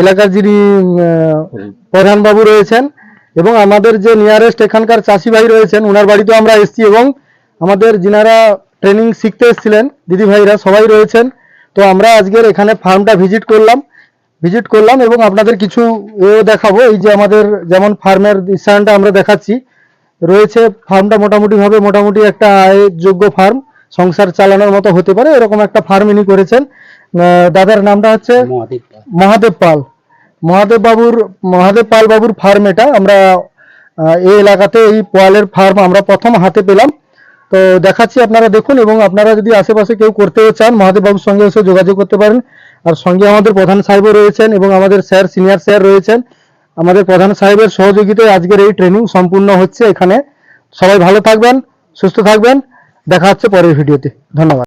এলাকার যিনি প্রধান বাবু রয়েছেন এবং আমাদের যে নিয়ারেস্ট এখানকার চাষি ভাই রয়েছেন ওনার বাড়িতেও আমরা এসেছি, এবং আমাদের যিনারা ট্রেনিং শিখতে এসেছিলেন দিদি ভাইরা সবাই রয়েছেন। তো আমরা আজকের এখানে ফার্মটা ভিজিট করলাম এবং আপনাদের কিছু দেখাবো। এই যে আমাদের যেমন ফার্মের স্ট্যান্ডটা আমরা দেখাচ্ছি রয়েছে, ফার্মটা মোটামুটি একটা আয়যোগ্য ফার্ম, সংসার চালানোর মতো হতে পারে এরকম একটা ফার্ম ইনি করেছেন। দাদার নামটা হচ্ছে মহাদেব পাল বাবুর ফার্ম। এটা আমরা এই এলাকাতে এই পোয়ালের ফার্ম আমরা প্রথম হাতে পেলাম। তো দেখাচ্ছি, আপনারা দেখুন, এবং আপনারা যদি আশেপাশে কেউ করতেও চান মহাদেব বাবুর সঙ্গে এসে যোগাযোগ করতে পারেন। আর সঙ্গে আমাদের প্রধান সাহেবও রয়েছেন এবং আমাদের সিনিয়র স্যার রয়েছেন। আমাদের প্রধান সাহেবের সহযোগিতায় আজকের এই ট্রেনিং সম্পূর্ণ হচ্ছে এখানে। সবাই ভালো থাকবেন, সুস্থ থাকবেন, দেখা হচ্ছে পরের ভিডিওতে। ধন্যবাদ।